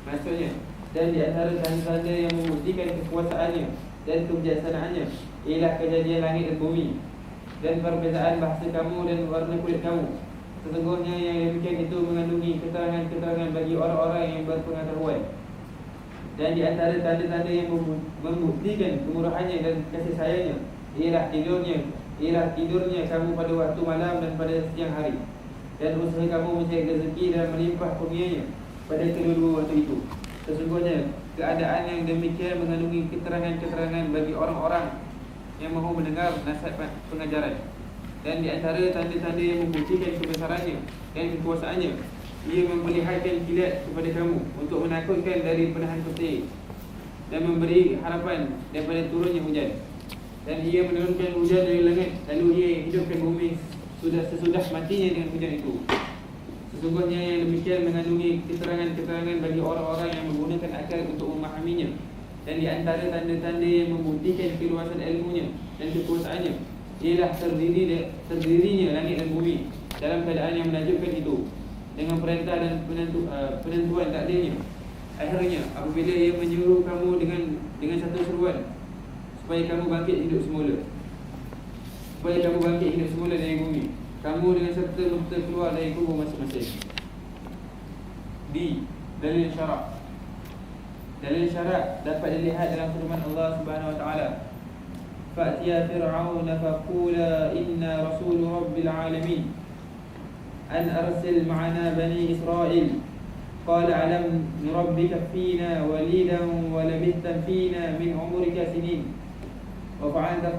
Maksudnya, dan di antara tanda-tanda yang membuktikan kekuasaannya dan kebijaksanaannya ialah kejadian langit dan bumi dan perbezaan bahasa kamu dan warna kulit kamu. Sesungguhnya yang demikian itu mengandungi keterangan-keterangan bagi orang-orang yang berpengetahuan. Dan di antara tanda-tanda yang membuktikan kemurahannya dan kasih sayangnya ialah tidurnya kamu pada waktu malam dan pada siang hari, dan usaha kamu mencari rezeki dan melimpah kurnianya pada kedua-dua waktu itu. Sesungguhnya keadaan yang demikian mengandungi keterangan-keterangan bagi orang-orang yang mahu mendengar nasihat pengajaran. Dan di antara tanda-tanda yang membuktikan kebesarannya dan kekuasaannya, ia memperlihatkan kilat kepada kamu untuk menakutkan dari penahan petir dan memberi harapan daripada turunnya hujan. Dan ia menurunkan hujan dari langit, lalu ia hidupkan bumi sesudah matinya dengan hujan itu. Sesungguhnya yang demikian mengandungi keterangan-keterangan bagi orang-orang yang menggunakan akal untuk memahaminya. Dan di antara tanda-tanda yang membuktikan keluasan ilmunya dan kekuasaannya ialah terdirinya langit dan bumi dalam keadaan yang menakjubkan itu, dengan perintah dan penentuan takdirnya. Akhirnya apabila ia menyuruh kamu dengan satu seruan supaya kamu bangkit hidup semula dari bumi, kamu dengan serta-merta keluar dari kubur masing-masing. Dalil syarak dapat dilihat dalam firman Allah Subhanahu wa taala, "Fa'tiya fir'auna faqula inna rasul rabbil alamin an arsil ma'ana bani Israel. Qala alam nurabbika fina walidan wa labithta fina min umrika sinin wa fa'alta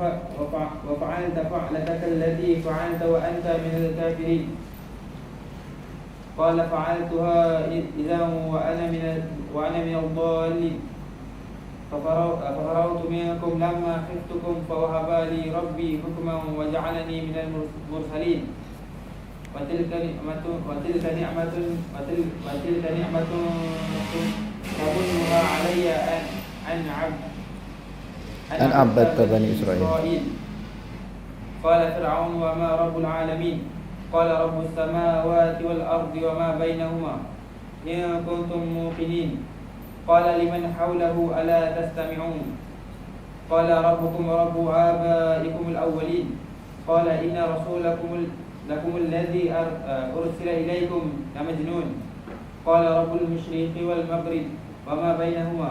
fa'lataka allati fa'alta wa anta min al-kafirin. Qala fa'altuha idhan wa ana min ad-dallin. ففررت منكم لما خفتكم فوهب لي ربي حكما وجعلني من المرسلين. وتلك نعمة تمنها علي أن عبدت بني إسرائيل. قال فرعون وما رب العالمين قال رب السماوات والأرض وما بينهما إن كنتم موقنين قال لمن حوله ألا تستمعون قال ربكم ورب آبائكم الأولين قال إن رسولكم لكم الذي أرسل إليكم لمجنون قال رب المشرق والمغرب وما بينهما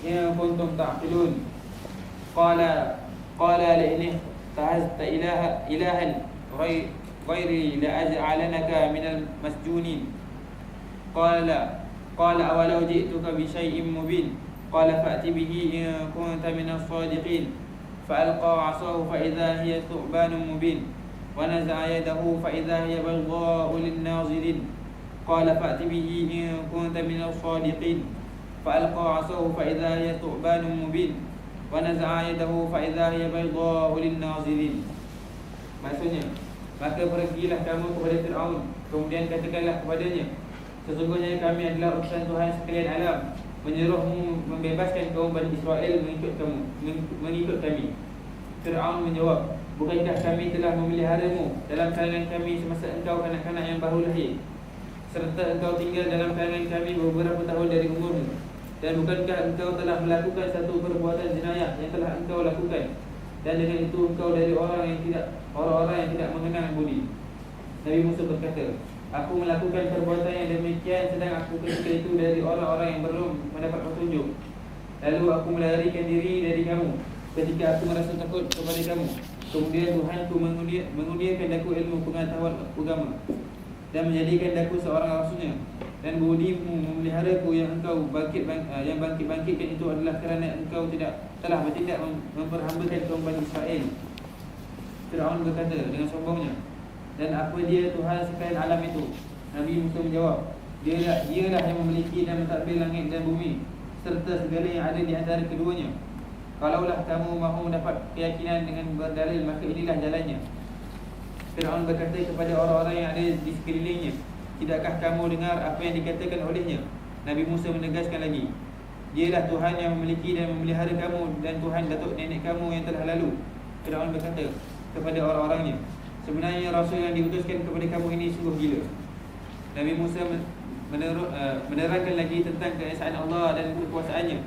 إن كنتم تعقلون قال لئن اتخذت إلها غيري لأجعلنك من المسجونين قال أولو جئتك بشيء مبين قال فأت به إن كنت من الصادقين فألقى عصاه فإذا هي ثعبان مبين ونزع يده فإذا هي بيضاء للناظرين قال فأت به إن كنت من الصادقين فألقى عصاه فإذا هي ثعبان مبين ونزع يده فإذا هي بيضاء للناظرين. Maksudnya, maka pergilah kamu kepada Fir'aun, kemudian katakanlah kepadanya, sesungguhnya kami adalah utusan Tuhan sekalian alam, menyuruhmu membebaskan kaum Bani Israel mengikut kami. Fir'aun menjawab, bukankah kami telah memeliharamu dalam kalangan kami semasa engkau kanak-kanak yang baru lahir, serta engkau tinggal dalam kalangan kami beberapa tahun dari umurmu, dan bukankah engkau telah melakukan satu perbuatan jenayah yang telah engkau lakukan, dan dengan itu engkau dari orang-orang yang tidak mengenal budi. Nabi Musa berkata, aku melakukan perbuatan yang demikian sedang aku ketika itu dari orang-orang yang belum mendapat petunjuk. Lalu aku melarikan diri dari kamu ketika aku merasa takut kepada kamu. Kemudian Tuhanku mengundiakan aku ilmu pengetahuan agama dan menjadikan aku seorang rasulnya. Dan budimu memeliharaku yang engkau bangkit-bangkitkan itu adalah kerana engkau telah bertindak memperhambakan kaum Bani Israel. Fir'aun berkata dengan sombongnya, dan apa dia Tuhan sekalian alam itu? Nabi Musa menjawab, dialah yang memiliki dan mentadbir langit dan bumi serta segala yang ada di antara keduanya. Kalaulah kamu mahu mendapat keyakinan dengan berdalil, maka inilah jalannya. Fir'aun berkata kepada orang-orang yang ada di sekelilingnya, tidakkah kamu dengar apa yang dikatakan olehnya? Nabi Musa menegaskan lagi, dialah Tuhan yang memiliki dan memelihara kamu dan Tuhan datuk nenek kamu yang telah lalu. Fir'aun berkata kepada orang-orangnya, sebenarnya Rasul yang diutuskan kepada kamu ini sungguh gila. Nabi Musa menerangkan lagi tentang keesaan Allah dan kekuasaannya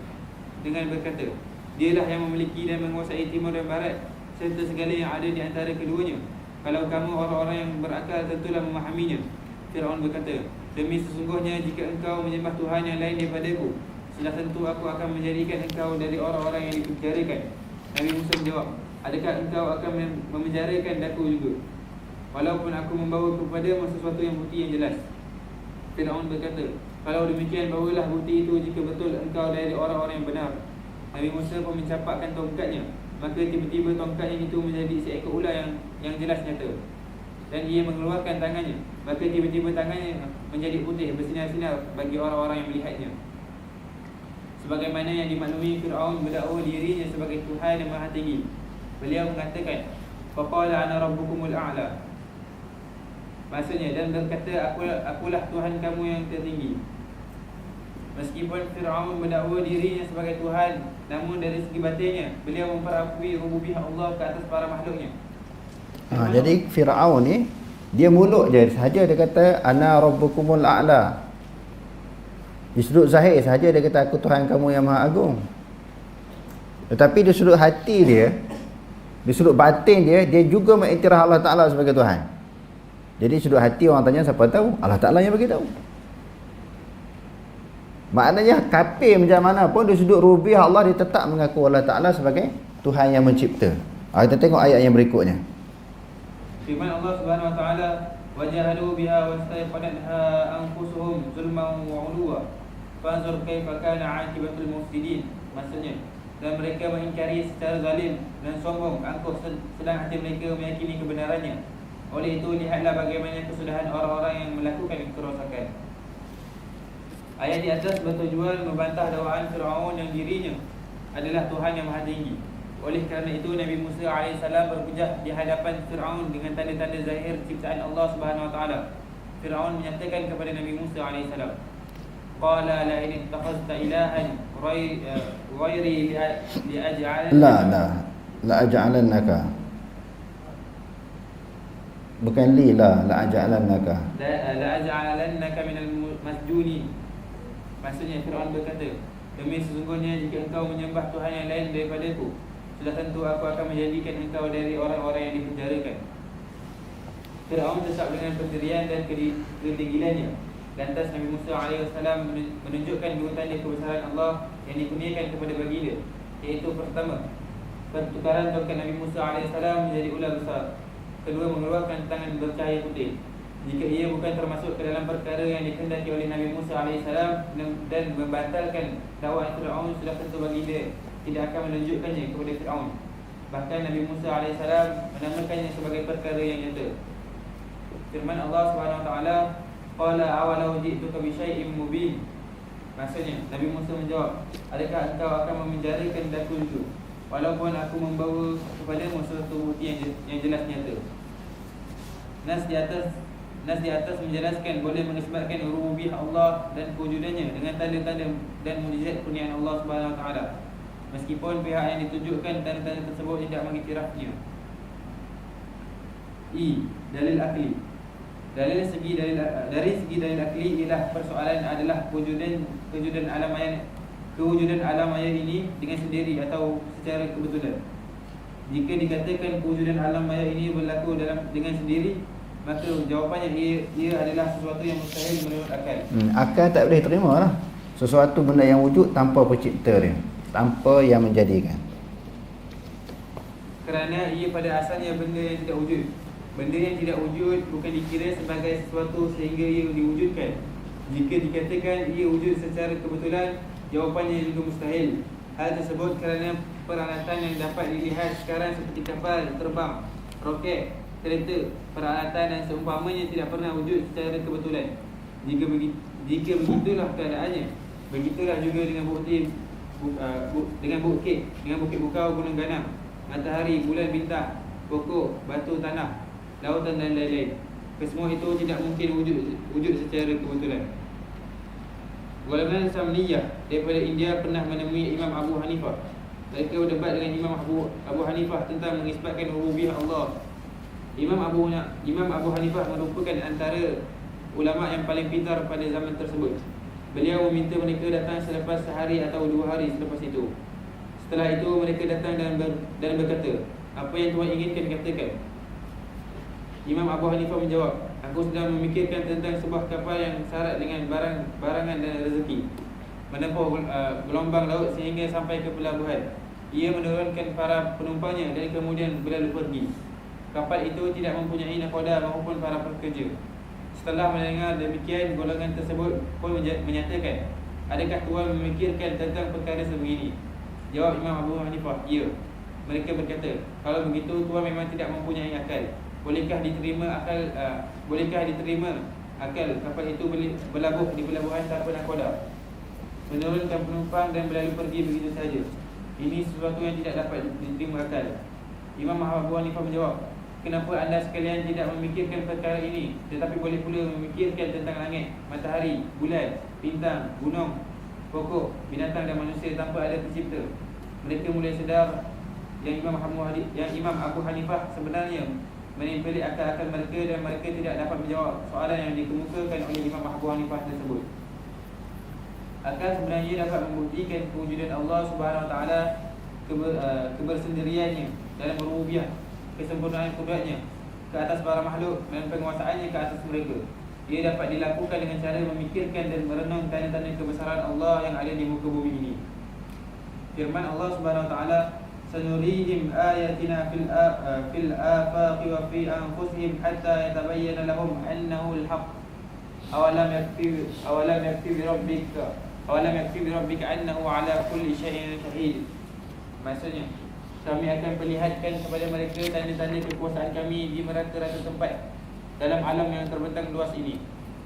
dengan berkata, dialah yang memiliki dan menguasai timur dan barat serta segala yang ada di antara keduanya. Kalau kamu orang-orang yang berakal tentulah memahaminya. Fir'aun berkata, demi sesungguhnya jika engkau menyembah Tuhan yang lain daripadaku, sudah tentu aku akan menjadikan engkau dari orang-orang yang dipenjarakan. Nabi Musa menjawab, adakah engkau akan memenjarakan aku juga, walaupun aku membawa kepadamu sesuatu yang bukti yang jelas? Fir'aun berkata, kalau demikian bawalah bukti itu jika betul engkau dari orang-orang yang benar. Nabi Musa pun mencapakkan tongkatnya, maka tiba-tiba tongkatnya itu menjadi seekor ular yang jelas nyata. Dan ia mengeluarkan tangannya, maka tiba-tiba tangannya menjadi putih bersinar-sinar bagi orang-orang yang melihatnya. Sebagaimana yang dimaklumi, Fir'aun mendakwa dirinya sebagai Tuhan yang Maha Tinggi. Beliau mengatakan, faqala ana rabbukumul a'la, maksudnya, dan berkata, akulah Tuhan kamu yang tertinggi. Meskipun Fir'aun mendakwa dirinya sebagai Tuhan, namun dari segi batinnya beliau memperakui rububiyah Allah ke atas para makhluknya. Jadi Fir'aun ni, dia mulut je sahaja dia kata ana rabbukumul a'la. Di sudut zahir sahaja dia kata aku Tuhan kamu yang Maha Agung. Tetapi di sudut hati dia, di sudut batin dia, dia juga mengiktiraf Allah Ta'ala sebagai Tuhan. Jadi sudut hati orang tanya siapa tahu? Allah Ta'ala yang bagi tahu. Maknanya kafir macam mana pun di sudut rububiyah Allah, dia tetap mengaku Allah Ta'ala sebagai Tuhan yang mencipta. Kita tengok ayat yang berikutnya. Firman Allah Subhanahu wa taala, wajahadu biha wastayqanatha anfusuhum zulman wa 'uluwa fanzur kaifa kana 'aqibatul mufsidin. Maksudnya, dan mereka mengingkari secara zalim dan sombong angkuh sedang hati mereka meyakini kebenarannya. Oleh itu lihatlah bagaimana kesudahan orang-orang yang melakukan kerosakan. Ayat di atas bertujuan membantah dakwaan Fir'aun yang dirinya adalah Tuhan yang Maha Tinggi. Oleh kerana itu Nabi Musa AS berhujah di hadapan Fir'aun dengan tanda-tanda zahir ciptaan Allah Subhanahu Wa Taala. Fir'aun menyatakan kepada Nabi Musa AS, qala la in ittakhadhta ilahan ghairi li'aj'al la aj'alannaka, bukan la aj'alannaka, la aj'alannaka minal masjuni. Maksudnya Fir'aun berkata, demi sesungguhnya jika engkau menyembah Tuhan yang lain daripadaku, sudah tentu aku akan menjadikan engkau dari orang-orang yang dipenjarakan. Fir'aun tetap dengan pendirian dan ketinggilannya. Lantas Nabi Musa AS menunjukkan dua tanda kebesaran Allah yang dikurniakan kepada baginda, iaitu pertama, pertukaran tongkat Nabi Musa AS menjadi ular besar. Kedua, mengeluarkan tangan bercahaya putih. Jika ia bukan termasuk ke dalam perkara yang dikehendaki oleh Nabi Musa AS dan membatalkan dakwah Fir'aun, sudah tentu baginda tidak akan menunjukkannya kepada Fir'aun. Bahkan Nabi Musa AS menamakannya sebagai perkara yang nyata. Firman Allah SWT, qala awalau ji'tuka bisyai'in mubin. Maksudnya Nabi Musa menjawab, adakah engkau akan memenjarakan daku itu walaupun aku membawa kepadamu sesuatu bukti yang jelas nyata. Nas di atas menjelaskan boleh mengisbatkan rububiyah Allah dan kewujudannya dengan tanda-tanda dan mukjizat kurniaan Allah Subhanahu Wa Taala, meskipun pihak yang ditunjukkan tanda-tanda tersebut tidak mengiktirafnya. Dalil akli. Dari segi dalil akli ialah persoalan adalah kewujudan alam maya ini dengan sendiri atau secara kebetulan. Jika dikatakan kewujudan alam maya ini berlaku dengan sendiri, maka jawapannya ia adalah sesuatu yang mustahil menurut akal. Akal tak boleh terima lah sesuatu benda yang wujud tanpa pencipta dia, tanpa yang menjadikan. Kerana ia pada asalnya benda yang tidak wujud. Benda yang tidak wujud bukan dikira sebagai sesuatu sehingga ia diwujudkan. Jika dikatakan ia wujud secara kebetulan, jawapannya juga mustahil. Hal tersebut kerana peralatan yang dapat dilihat sekarang seperti kapal terbang, roket, kereta, peralatan dan seumpamanya tidak pernah wujud secara kebetulan. Jika begitulah keadaannya, begitulah juga dengan bukit bukau, gunung ganam, matahari, bulan, bintang, pokok, batu, tanah, lautan dan lain-lain. Kesemua itu tidak mungkin wujud secara kebetulan. Golongan Samniyah daripada India pernah menemui Imam Abu Hanifah. Mereka berdebat dengan Imam Abu Hanifah tentang mengisbatkan rububiyah Allah. Imam Abu Hanifah merupakan antara ulama yang paling pintar pada zaman tersebut. Beliau meminta mereka datang selepas sehari atau 2 hari selepas itu. Setelah itu mereka datang dan berkata, apa yang Tuhan inginkan katakan. Imam Abu Hanifah menjawab, aku sedang memikirkan tentang sebuah kapal yang syarat dengan barangan dan rezeki, menempuh gelombang laut sehingga sampai ke pelabuhan. Ia menurunkan para penumpangnya dan kemudian berlalu pergi. Kapal itu tidak mempunyai nakhoda maupun para pekerja. Setelah mendengar demikian, golongan tersebut pun menyatakan, adakah Tuhan memikirkan tentang perkara sebegini? Jawab Imam Abu Hanifah, ya. Mereka berkata, kalau begitu Tuhan memang tidak mempunyai akal. Bolehkah diterima akal kapal itu berlabuh di pelabuhan tanpa nakhoda, menurunkan penumpang dan berlalu pergi begitu saja? Ini sesuatu yang tidak dapat diterima akal. Imam Abu Hanifah menjawab, kenapa anda sekalian tidak memikirkan perkara ini, tetapi boleh pula memikirkan tentang langit, matahari, bulan, bintang, gunung, pokok, binatang dan manusia tanpa ada pencipta? Mereka mulai sedar yang Imam Abu Hanifah sebenarnya menempeli akal-akal mereka dan mereka tidak dapat menjawab soalan yang dikemukakan oleh Imam Abu Hanifah tersebut. Akal sebenarnya dapat membuktikan kewujudan Allah Subhanahu Wa Taala, kebersendiriannya dalam rububiyah, kesempurnaan kudratnya ke atas para makhluk dan penguasaannya ke atas mereka. Ia dapat dilakukan dengan cara memikirkan dan merenung tanda-tanda kebesaran Allah yang ada di muka bumi ini. Firman Allah Subhanahu Wa Taala, sanurihim ayatina fil afaqi wa fi anfusihim hatta yatabayyana lahum annahu al-haq. Awalam yakfi bi rabbika annahu ala kulli syai'in shahid. Maksudnya, kami akan perlihatkan kepada mereka tanda-tanda kekuasaan kami di merata-rata tempat dalam alam yang terbentang luas ini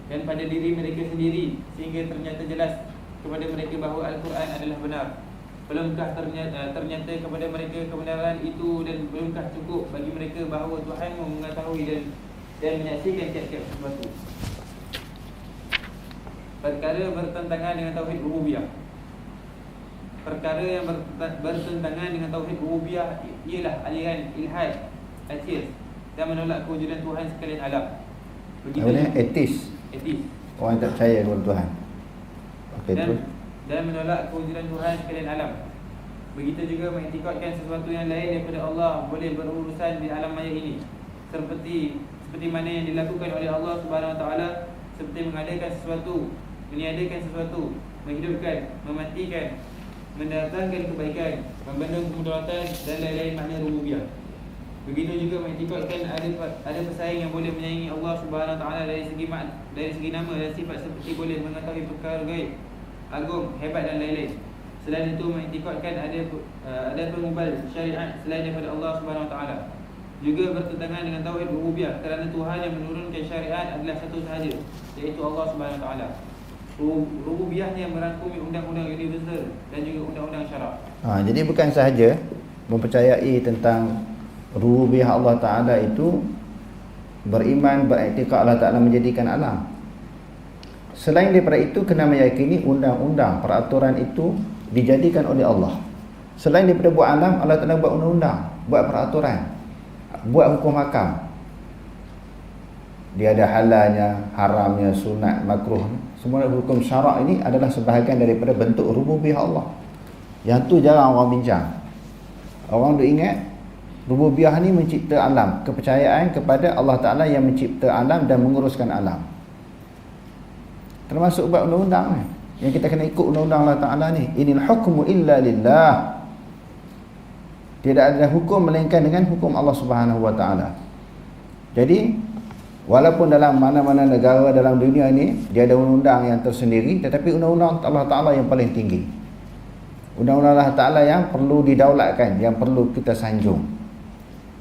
dan pada diri mereka sendiri, sehingga ternyata jelas kepada mereka bahawa Al-Quran adalah benar. Belumkah ternyata kepada mereka kebenaran itu, dan belumkah cukup bagi mereka bahawa Tuhan mengetahui dan menyaksikan tiap-tiap sesuatu. Perkara bertentangan dengan tauhid rububiyah. Perkara yang bertentangan dengan tauhid rububiyah ialah aliran ilhad, ateis, dan menolak kewujudan Tuhan sekalian alam. Begitu. Ateis. Orang tak percaya kepada Tuhan. Okey, dan menolak kewujudan Tuhan sekalian alam. Begitu juga mengiktikadkan sesuatu yang lain daripada Allah boleh berurusan di alam maya ini, seperti mana yang dilakukan oleh Allah Subhanahu Wa Taala, seperti mengadakan sesuatu, meniadakan sesuatu, menghidupkan, mematikan, mendatangkan kebaikan, membendung kemudaratan, dan lain-lain makna rububiyah. Begitu juga mengiktikadkan ada pesaing yang boleh menyaingi Allah Subhanahu Wa Taala dari segi nama dan sifat, seperti boleh mengetahui perkara gaib, agung, hebat, dan lain-lain. Selain itu mengiktikadkan ada pengubal syariat selain daripada Allah Subhanahu Wa Taala. Juga bertentangan dengan tauhid rububiyah, kerana Tuhan yang menurunkan syariat adalah satu sahaja, iaitu Allah Subhanahu Wa Taala. Rububiyahnya merangkumi undang-undang universal dan juga undang-undang syarak. Jadi bukan sahaja mempercayai tentang rububiyah Allah Ta'ala itu, beriman, beriktikad Allah Ta'ala menjadikan alam. Selain daripada itu, kena meyakini undang-undang, peraturan itu dijadikan oleh Allah. Selain daripada buat alam, Allah Ta'ala buat undang-undang, buat peraturan, buat hukum hakam. Dia ada halalnya, haramnya, sunat, makruh. Semua hukum syarak ini adalah sebahagian daripada bentuk rububiyah Allah. Yang tu jarang orang bincang. Orang duk ingat rububiyah ni mencipta alam, kepercayaan kepada Allah Ta'ala yang mencipta alam dan menguruskan alam. Termasuk buat undang-undang ni, yang kita kena ikut undang-undang Allah Ta'ala ni. Inil hukmu illa lillah. Tidak ada hukum melainkan dengan hukum Allah Subhanahu Wa Ta'ala. Jadi walaupun dalam mana-mana negara dalam dunia ni dia ada undang-undang yang tersendiri, tetapi undang-undang Allah Ta'ala yang paling tinggi. Undang-undang Allah Ta'ala yang perlu didaulatkan, yang perlu kita sanjung,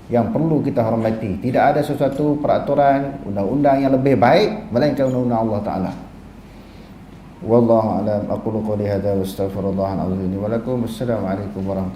yang perlu kita hormati. Tidak ada sesuatu peraturan, undang-undang yang lebih baik melainkan undang-undang Allah Ta'ala. Wallahu a'lam. Aqulu qouli hadza wa astaghfirullahal azim li wa lakum. Assalamualaikum warahmatullahi wabarakatuh.